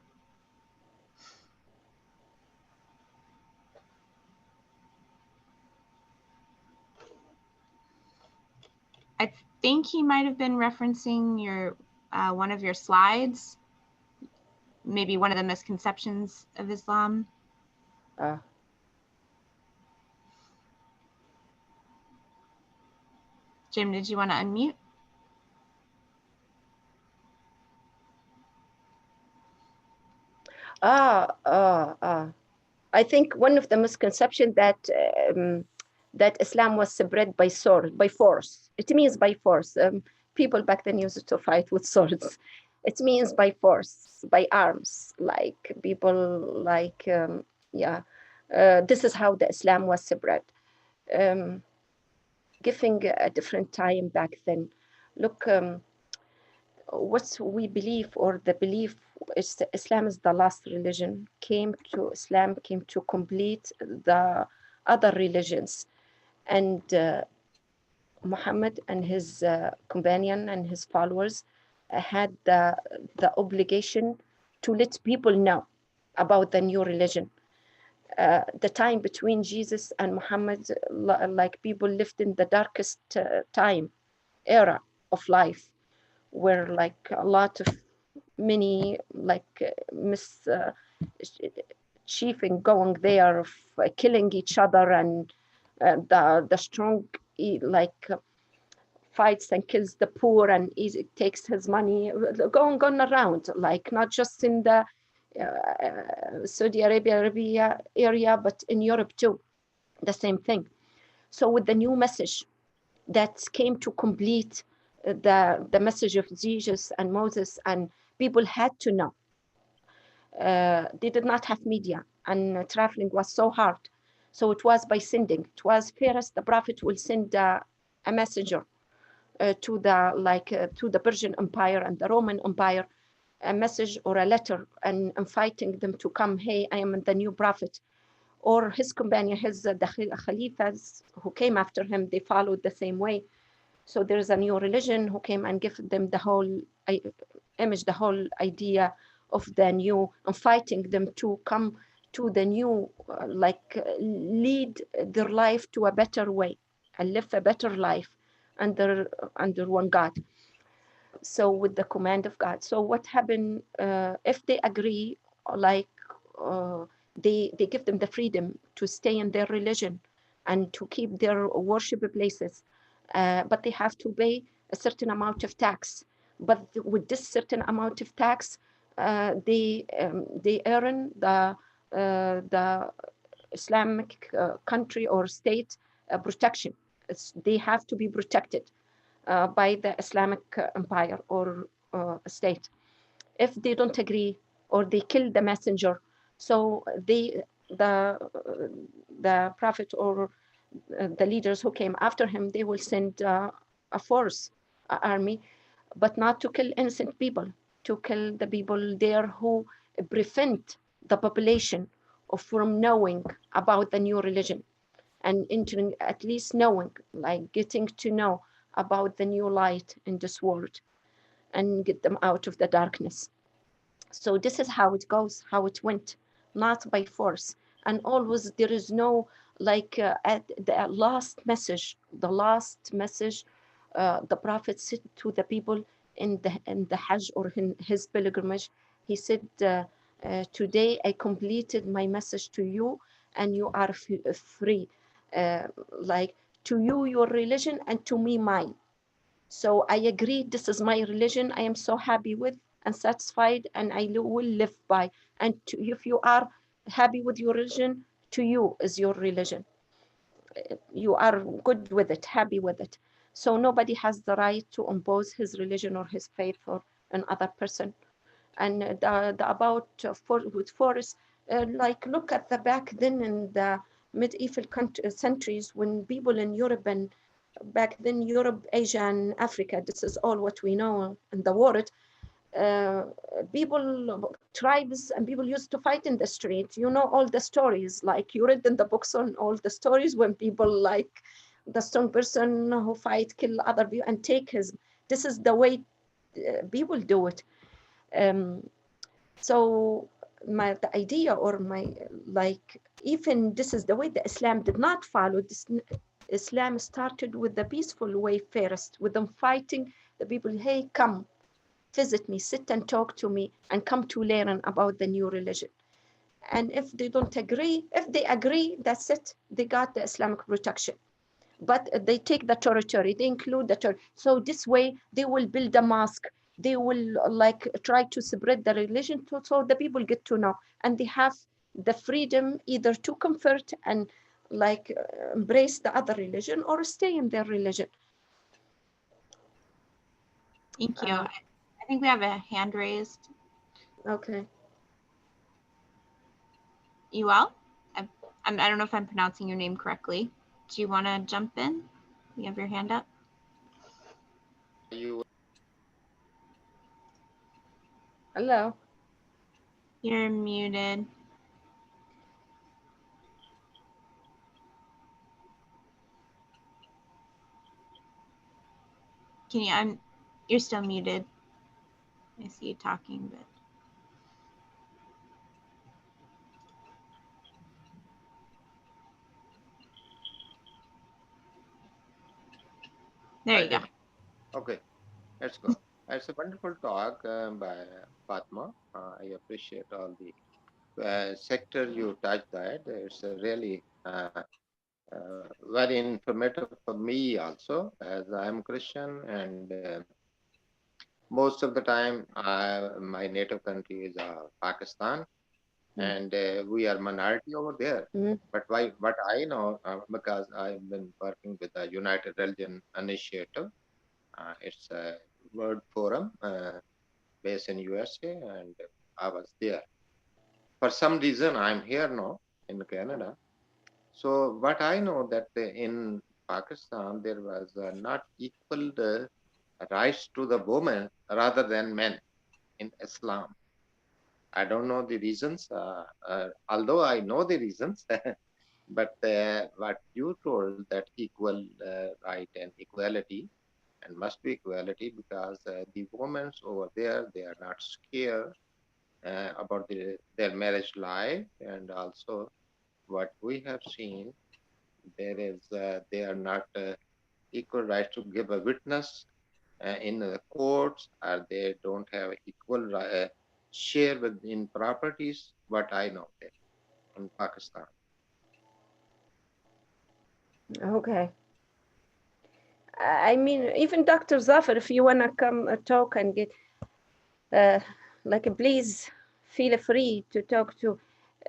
I think he might have been referencing your one of your slides, maybe one of the misconceptions of Islam. Jim, did you want to unmute? I think one of the misconceptions that that Islam was spread by sword, by force. It means by force. People back then used to fight with swords. It means by force, by arms. Like people, like this is how the Islam was spread. Giving a different time back then. Look, what we believe, or the belief is that Islam is the last religion. Islam came to complete the other religions. And Muhammad and his companion and his followers had the obligation to let people know about the new religion. The time between Jesus and Muhammad, like people lived in the darkest era of life, where like a lot of many like mischieving going there, of killing each other, and the strong like fights and kills the poor and takes his money, going on around, like not just in the Saudi Arabia area, but in Europe too, the same thing. So with the new message that came to complete the message of Jesus and Moses, and people had to know. They did not have media, and traveling was so hard. So it was by sending. It was first the prophet will send a messenger to the Persian Empire and the Roman Empire, a message or a letter, and inviting them to come. Hey, I am the new prophet. Or his companion, the Khalifas who came after him, they followed the same way. So there's a new religion who came and gave them the whole image, the whole idea of the new, and fighting them to come to the new, lead their life to a better way and live a better life under one God. So with the command of God. So what happened if they agree, like they give them the freedom to stay in their religion and to keep their worship places, but they have to pay a certain amount of tax. But with this certain amount of tax, they earn the Islamic country or state protection. They have to be protected by the Islamic empire or state. If they don't agree or they kill the messenger, so the prophet or the leaders who came after him, they will send a force, an army, but not to kill innocent people, to kill the people there who prevent the population from knowing about the new religion and entering, at least knowing, like getting to know about the new light in this world and get them out of the darkness. So this is how it goes, how it went, not by force. And always there is no, at the last message, the Prophet said to the people in the Hajj or in his pilgrimage, he said, today I completed my message to you and you are free. Like to you, your religion, and to me, mine. So I agree, this is my religion. I am so happy with and satisfied, and I will live by. And if you are happy with your religion, to you is your religion. You are good with it, happy with it. So nobody has the right to impose his religion or his faith on another person. And about with force, like look at the back then in the medieval centuries, when people in Europe and back then Europe, Asia, and Africa, this is all what we know in the world. People, tribes, and people used to fight in the street. You know all the stories, like you read in the books on all the stories when people, like the strong person who fight, kill other people and take his. This is the way people do it. So the idea or even this is the way the Islam did not follow this. Islam started with the peaceful way first, with them fighting the people. Hey, come visit me, sit and talk to me, and come to learn about the new religion. And if they don't agree, if they agree, that's it. They got the Islamic protection. But they take the territory, they include the territory. So this way they will build a mosque. They will try to spread the religion so the people get to know, and they have the freedom either to convert and embrace the other religion or stay in their religion. Thank you. I think we have a hand raised. Okay. Yuel? I don't know if I'm pronouncing your name correctly. Do you want to jump in? You have your hand up. Hello. You're muted. Can you, you're still muted. I see you talking, but. There you go. Okay, let's go. It's a wonderful talk by Fatma. I appreciate all the sector you touched that. It's a really very informative for me also, as I'm Christian, and most of the time, my native country is Pakistan, and we are minority over there. But why? What I know, because I've been working with the United Religion Initiative. It's a World Forum based in USA, and I was there. For some reason, I'm here now in Canada. So what I know that in Pakistan there was not equal rights to the woman rather than men in Islam. I don't know the reasons, although I know the reasons. But what you told that equal right and equality, and must be equality, because the women over there, they are not scared about their marriage life, and also what we have seen, there is they are not equal right to give a witness in the courts, or they don't have equal share in properties. What I know there in Pakistan. Okay. I mean, even Dr. Zafar, if you want to come talk and get, please feel free to talk to.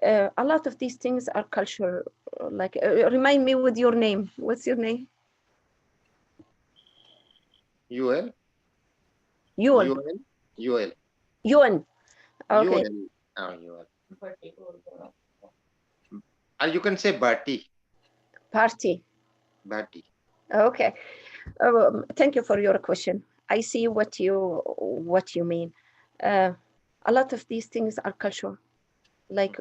A lot of these things are cultural. Remind me with your name. What's your name? UL? Yuan. UL. Yuan. Okay. UL. UL. Or you can say Bati. Party. Bati. Okay. Thank you for your question. I see what you mean. A lot of these things are cultural. Like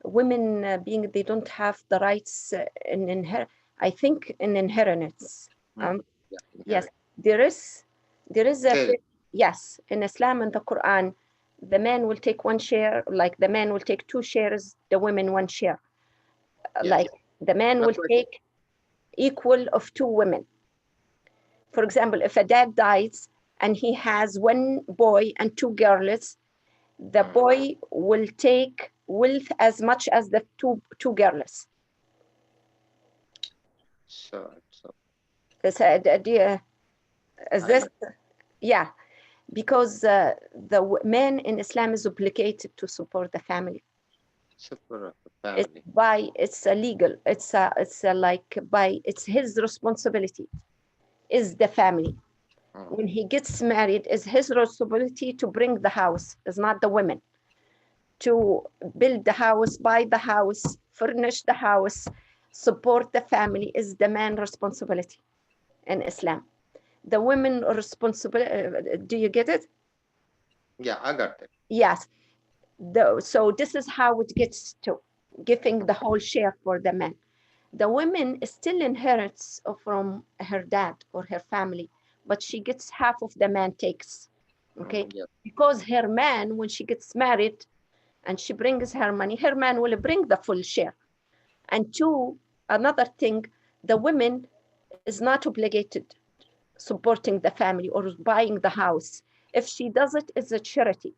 women being, they don't have the rights I think in inheritance. Yes, there is yes, in Islam and the Quran, the man will take one share, like the man will take 2 shares, the women 1 share. Like the man will take equal of 2 women. For example, if a dad dies and he has 1 boy and 2 girls, the boy will take wealth as much as the two girls. So. Is this? Yeah, because the man in Islam is obligated to support the family. Support the family. It's illegal. It's his responsibility. Is the family. When he gets married, it's his responsibility to bring the house. It's not the women. To build the house, buy the house, furnish the house, support the family is the man's responsibility in Islam. The women are responsible. Do you get it? Yeah, I got it. Yes. So this is how it gets to giving the whole share for the men. The woman still inherits from her dad or her family, but she gets half of the man takes. Okay? Because her man, when she gets married and she brings her money, her man will bring the full share. And 2, another thing, the woman is not obligated supporting the family or buying the house. If she does it, it's a charity.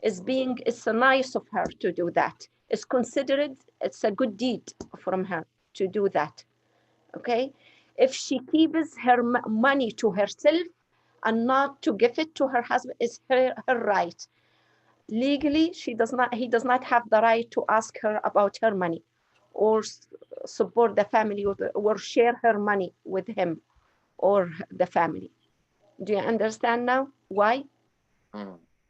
It's nice of her to do that. It's considered, it's a good deed from her to do that. Okay? If she keeps her money to herself and not to give it to her husband, it's her right. Legally, he does not have the right to ask her about her money or support the family or share her money with him or the family. Do you understand now why?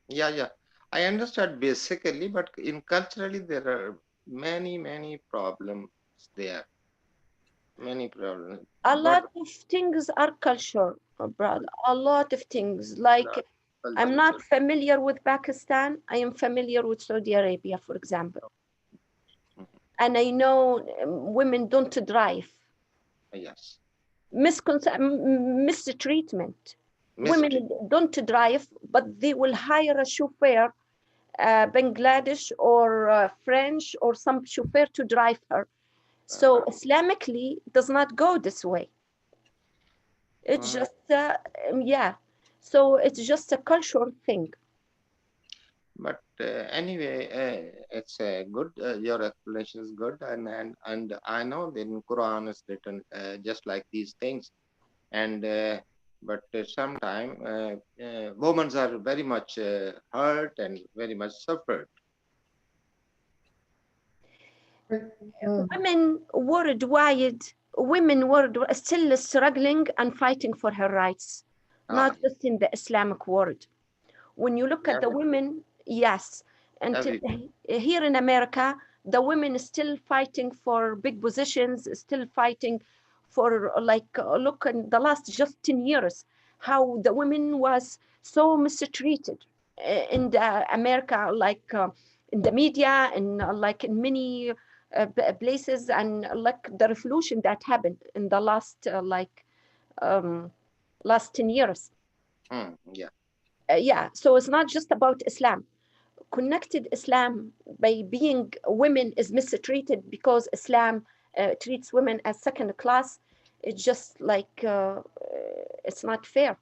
Yeah. I understand basically, but in culturally there are many problems there. Many problems. A lot of things are culture, brother. A lot of things. Like, I'm not familiar with Pakistan. I am familiar with Saudi Arabia, for example. And I know women don't drive. Yes. mistreatment. Mistreat. Women don't drive, but they will hire a chauffeur, Bangladesh or French or some chauffeur to drive her. So Islamically does not go this way. It's just yeah. So it's just a cultural thing. But anyway, it's good. Your explanation is good, and I know that in Quran is written just like these things, and but sometimes women are very much hurt and very much suffered. Women worldwide, women worldwide still struggling and fighting for her rights, Ah, not just in the Islamic world. When you look at the everywhere, women, yes, and everywhere. here in America, the women is still fighting for big positions, still fighting for look in the last just 10 years, how the women was so mistreated in the America, in the media and like in many places, and like the revolution that happened in the um, last 10 years. Yeah. Yeah, so it's not just about Islam. Connected Islam by being women is mistreated because Islam treats women as second class. It's just it's not fair.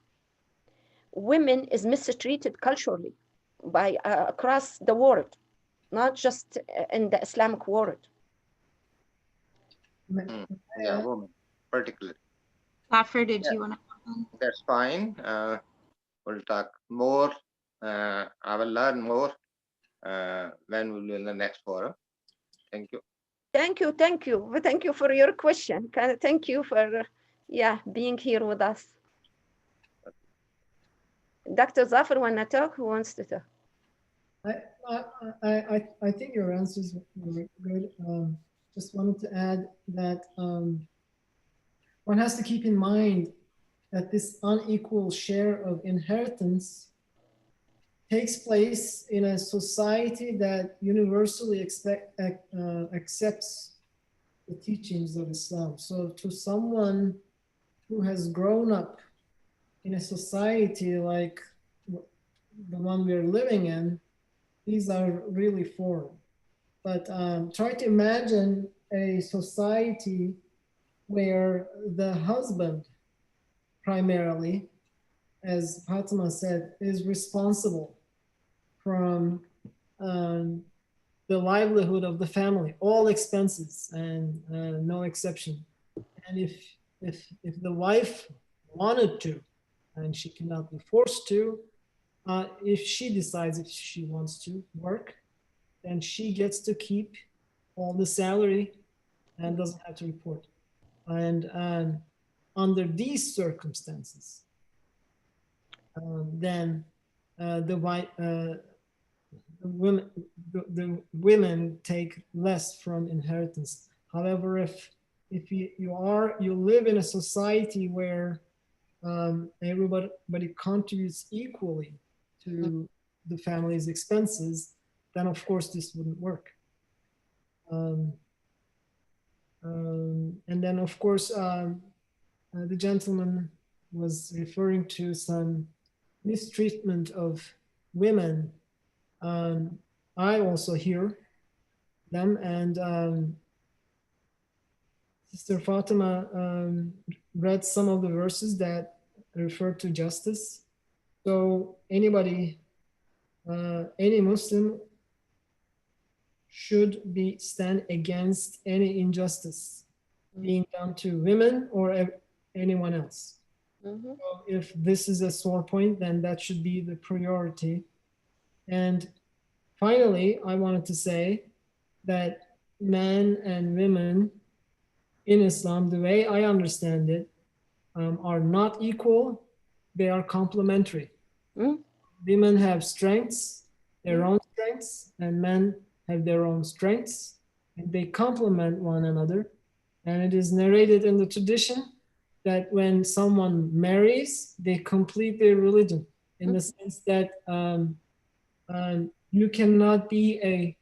Women is mistreated culturally by across the world, not just in the Islamic world. Yeah, woman, particularly. Laffer, did Yeah, you want to comment? that's fine. We'll talk more. I will learn more when we'll be in the next forum. Thank you. Thank you, thank you, thank you for your question. Thank you for being here with us. Dr. Zafar, wanna talk? Who wants to talk? I think your answers were good. Just wanted to add that one has to keep in mind that this unequal share of inheritance takes place in a society that universally accepts the teachings of Islam. So to someone who has grown up in a society like the one we're living in, these are really foreign. But try to imagine a society where the husband primarily, as Fatima said, is responsible from the livelihood of the family, all expenses and no exception. And if the wife wanted to, and she cannot be forced to, if she decides if she wants to work, then she gets to keep all the salary and doesn't have to report. And under these circumstances, then the women take less from inheritance. However, if you live in a society where everybody contributes equally to the family's expenses, then of course this wouldn't work. And then of course the gentleman was referring to some mistreatment of women. I also hear them, and Sister Fatima read some of the verses that refer to justice. So anybody, any Muslim should stand against any injustice being done to women or anyone else. So if this is a sore point, then that should be the priority. And finally, I wanted to say that men and women in Islam, the way I understand it, are not equal, they are complementary. Women have strengths, their own strengths, and men have their own strengths, and they complement one another. And it is narrated in the tradition that when someone marries, they complete their religion, in the sense that you cannot be a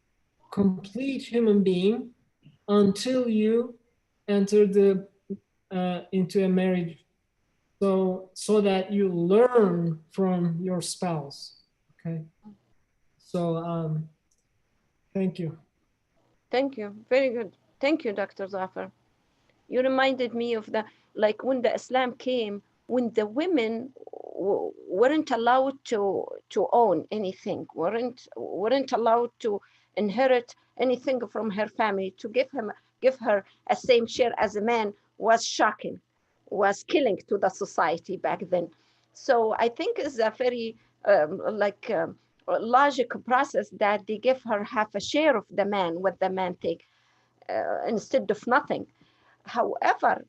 complete human being until you enter the into a marriage. So that you learn from your spouse. Okay. So thank you. Thank you. Very good. Thank you, Dr. Zafar. You reminded me of the, like when the Islam came, when the women weren't allowed to own anything, weren't allowed to inherit anything from her family, to give her a same share as a man was shocking, was killing to the society back then. So I think it's a very logical process that they give her half a share of the man, what the man take, instead of nothing. However,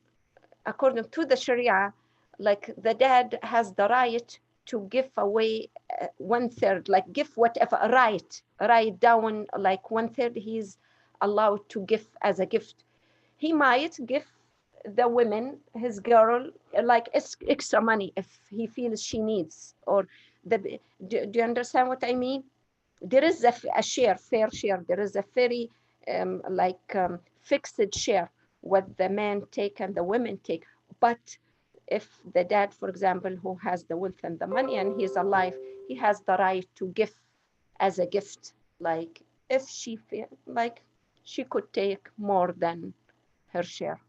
according to the Sharia, like the dad has the right to give away 1/3, like give whatever, write down like 1/3 he's allowed to give as a gift. He might give the women, his girl, like extra money if he feels she needs, or do you understand what I mean? There is a share, fair share. There is a very fixed share, what the men take and the women take. But if the dad, for example, who has the wealth and the money and he's alive, he has the right to give as a gift. Like if she feel like she could take more than her share.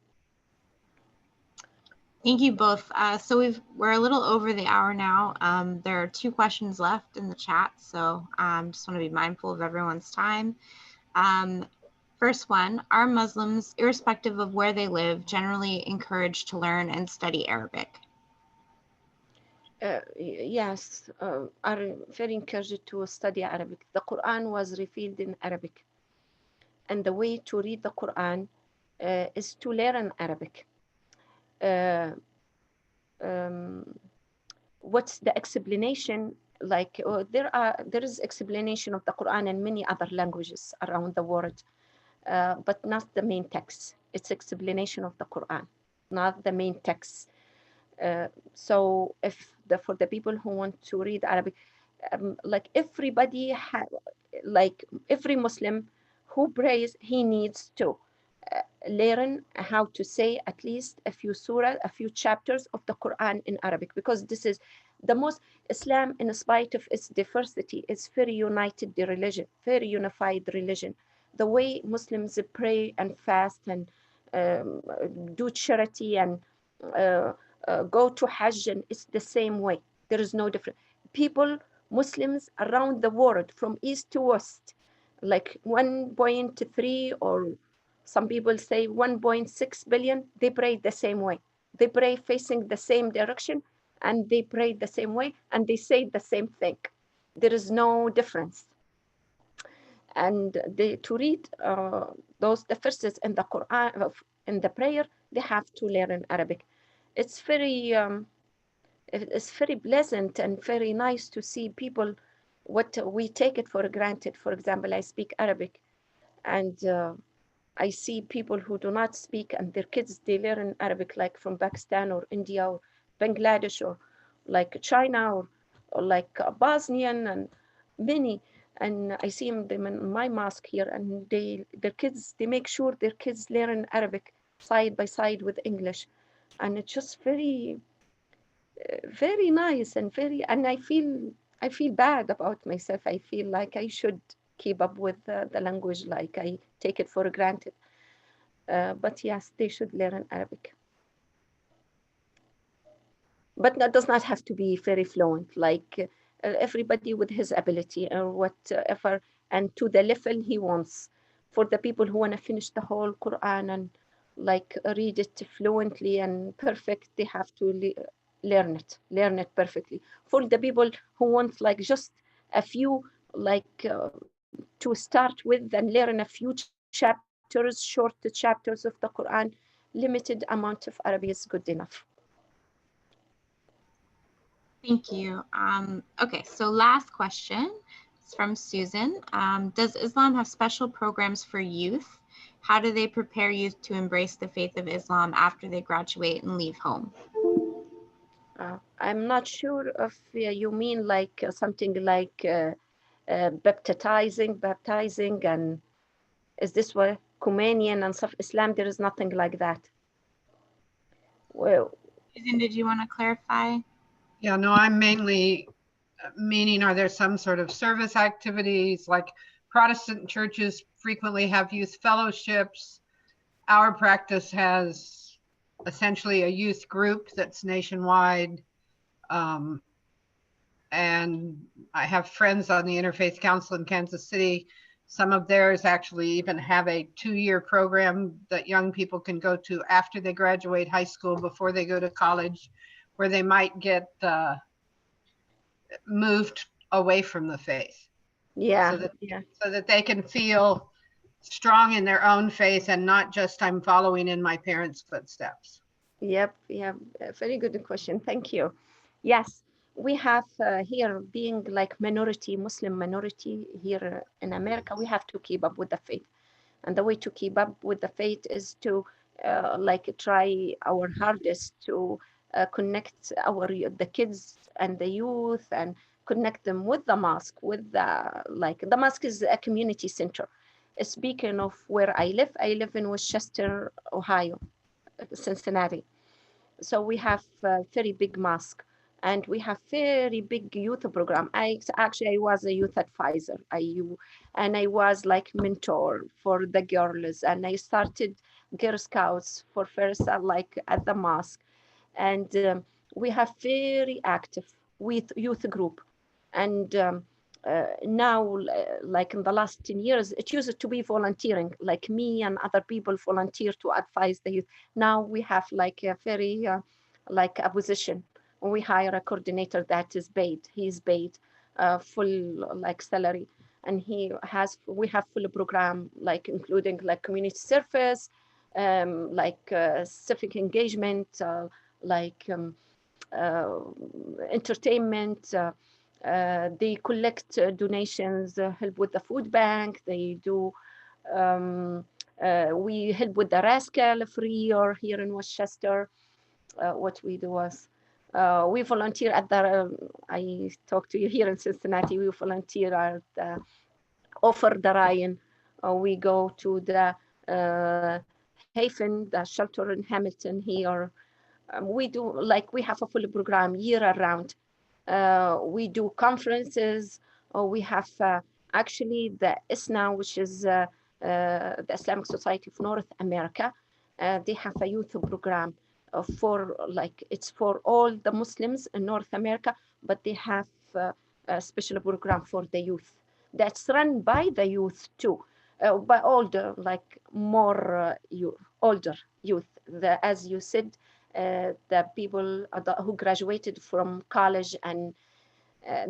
Thank you both. So we're a little over the hour now. There are 2 questions left in the chat, so just want to be mindful of everyone's time. First one, are Muslims, irrespective of where they live, generally encouraged to learn and study Arabic? Yes, are very encouraged to study Arabic. The Quran was revealed in Arabic. And the way to read the Quran is to learn Arabic. What's the explanation? Like there is explanation of the Quran in many other languages around the world, but not the main text. It's explanation of the Quran, not the main text. So if for the people who want to read Arabic, like everybody like every Muslim who prays, he needs to learn how to say at least a few surah, a few chapters of the Quran in Arabic, because this is the most, Islam, in spite of its diversity, is very united religion, very unified religion. The way Muslims pray and fast and do charity and go to Hajj, and it's the same way. There is no difference. People, Muslims around the world, from east to west, like 1.3 or some people say 1.6 billion, they pray the same way. They pray facing the same direction, and they pray the same way, and they say the same thing. There is no difference. And to read the verses in the Quran, in the prayer, they have to learn Arabic. It's very pleasant and very nice to see people, what we take it for granted. For example, I speak Arabic, and I see people who do not speak, and their kids, they learn Arabic, like from Pakistan or India or Bangladesh or like China or like Bosnian and many. And I see them in my mosque here, and their kids, they make sure their kids learn Arabic side by side with English. And it's just very, very nice and and I feel bad about myself. I feel like I should keep up with the language, like I take it for granted. But yes, they should learn Arabic. But that does not have to be very fluent, like everybody with his ability or whatever, and to the level he wants. For the people who want to finish the whole Quran and like read it fluently and perfect, they have to learn it perfectly. For the people who want like just a few, like to start with and learn a few chapters, short chapters of the Quran, limited amount of Arabic is good enough. Thank you. Okay, so last question is from Susan. Does Islam have special programs for youth? How do they prepare youth to embrace the faith of Islam after they graduate and leave home? I'm not sure if you mean like something like baptizing, and is this what Khomeini and stuff? Islam, there is nothing like that. Well, Susan, did you want to clarify? Yeah, no, I'm mainly meaning, are there some sort of service activities, like Protestant churches frequently have youth fellowships. Our practice has essentially a youth group that's nationwide. And I have friends on the Interfaith Council in Kansas City. Some of theirs actually even have a 2-year program that young people can go to after they graduate high school, before they go to college, where they might get moved away from the faith, yeah, so that yeah. so that they can feel strong in their own faith and not just I'm following in my parents' footsteps. Yep, yeah, very good question. Thank you. Yes, we have here, being like minority, Muslim minority here in America, we have to keep up with the faith. And the way to keep up with the faith is to like try our hardest to connect the kids and the youth, and connect them with the mosque, with the mosque is a community center. Speaking of where I live in Westchester, Ohio, Cincinnati. So we have a very big mosque, and we have very big youth program. I was a youth advisor. And I was like mentor for the girls, and I started Girl Scouts for first like at the mosque. And we have very active with youth group. And now, like in the last 10 years, it used to be volunteering, like me and other people volunteer to advise the youth. Now we have like a very, like a position. We hire a coordinator that is paid. He's paid full like salary. And we have full program, like including like community service, like civic engagement, like uh, entertainment. They collect donations, help with the food bank. They do. We help with the rascal free year here in Westchester. What we do was we volunteer at the. I talked to you here in Cincinnati. We volunteer at the Offer the Ryan. We go to the Hafen, the shelter in Hamilton here. We do we have a full program year around. We do conferences. We have actually the ISNA, which is the Islamic Society of North America. They have a youth program it's for all the Muslims in North America, but they have a special program for the youth that's run by the youth too, by older, like more older youth. As you said, the people who graduated from college, and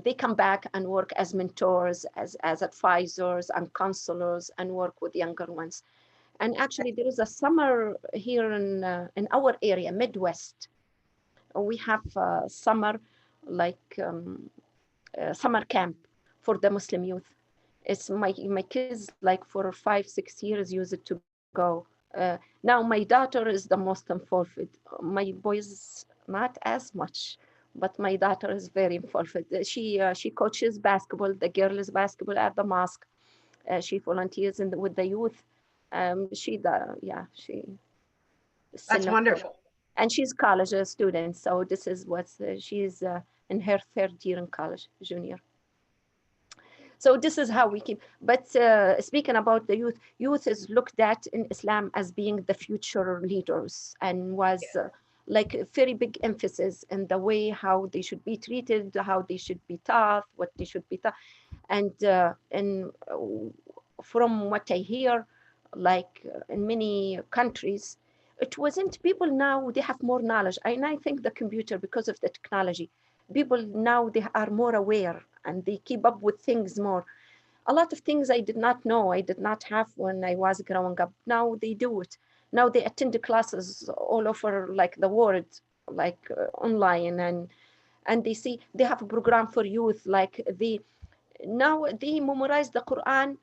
they come back and work as mentors, as advisors and counselors, and work with younger ones. And actually, there is a summer here in our area, Midwest. We have summer, like summer camp for the Muslim youth. It's my kids, like for 5-6 years, used it to go. Now my daughter is the most involved. My boys not as much, but my daughter is very involved. She coaches basketball, the girls basketball at the mosque. She volunteers with the youth. She That's wonderful. and she's college student. So this is what she's in her third year in college, junior. So this is how we keep. But speaking about the youth is looked at in Islam as being the future leaders, and was like a very big emphasis in the way how they should be treated, how they should be taught, what they should be taught. And from what I hear, like in many countries, it wasn't people now, they have more knowledge. And I think the computer, because of the technology, people now they are more aware and they keep up with things more. A lot of things I did not know, I did not have when I was growing up. Now they do it. Now they attend the classes all over like the world, like online, and they see they have a program for youth, like now they memorize the Quran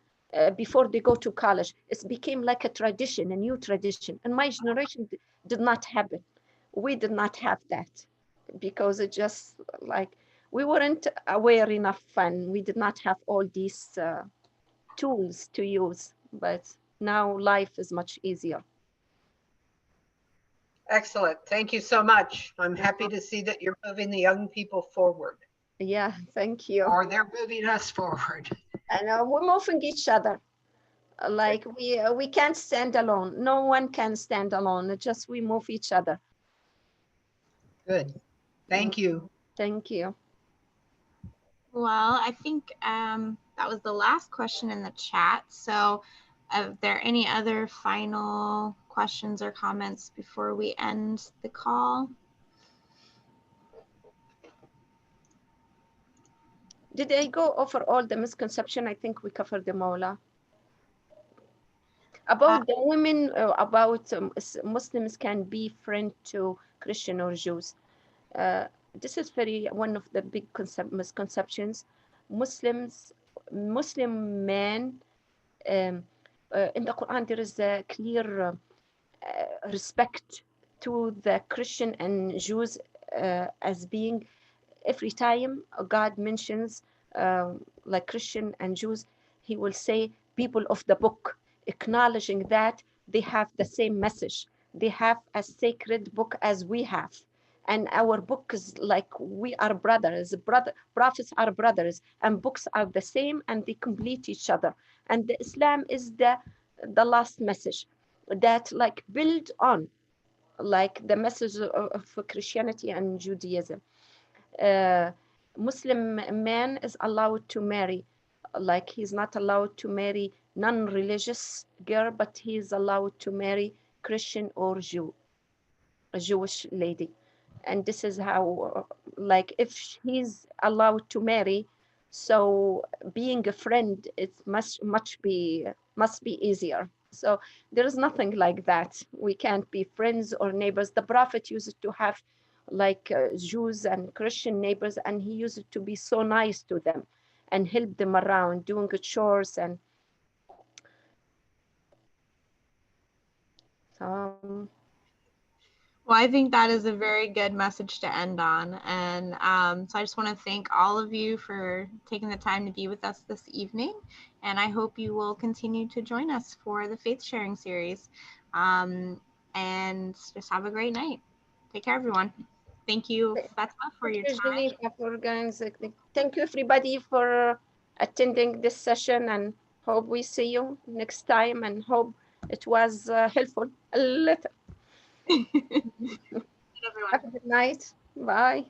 before they go to college. It became like a tradition, a new tradition. And my generation did not happen. We did not have that because it just like we weren't aware enough and we did not have all these tools to use. But now life is much easier. Excellent. Thank you so much. I'm happy to see that you're moving the young people forward, Yeah, thank you. or they're moving us forward. And we're moving each other. Like we can't stand alone. No one can stand alone. It's just we move each other. Good. Thank you. Thank you. Well, I think that was the last question in the chat. So are there any other final questions or comments before we end the call? Did I go over all the misconception? I think we covered them all. About the women, about Muslims can be friend to Christian or Jews. This is one of the big misconceptions. Muslim men, in the Quran, there is a clear respect to the Christian and Jews as being, every time God mentions like Christian and Jews, he will say people of the book, acknowledging that they have the same message. They have a sacred book as we have. And our book is like, we are brothers. Prophets are brothers, and books are the same, and they complete each other. And the Islam is the last message that like build on like the message of Christianity and Judaism. Muslim man is allowed to marry, like he's not allowed to marry non-religious girl, but he's allowed to marry Christian or Jew, a Jewish lady. And this is how, like, if he's allowed to marry, so being a friend, it must be easier. So there is nothing like that. We can't be friends or neighbors. The Prophet used to have like Jews and Christian neighbors, and he used to be so nice to them and help them around doing chores. And Well, I think that is a very good message to end on. And so I just want to thank all of you for taking the time to be with us this evening. And I hope you will continue to join us for the Faith Sharing series. And just have a great night. Take care, everyone. Thank you, Fatma, for your time. Thank you, everybody, for attending this session, and hope we see you next time, and hope it was helpful a little. Everyone. Have a good night. Bye.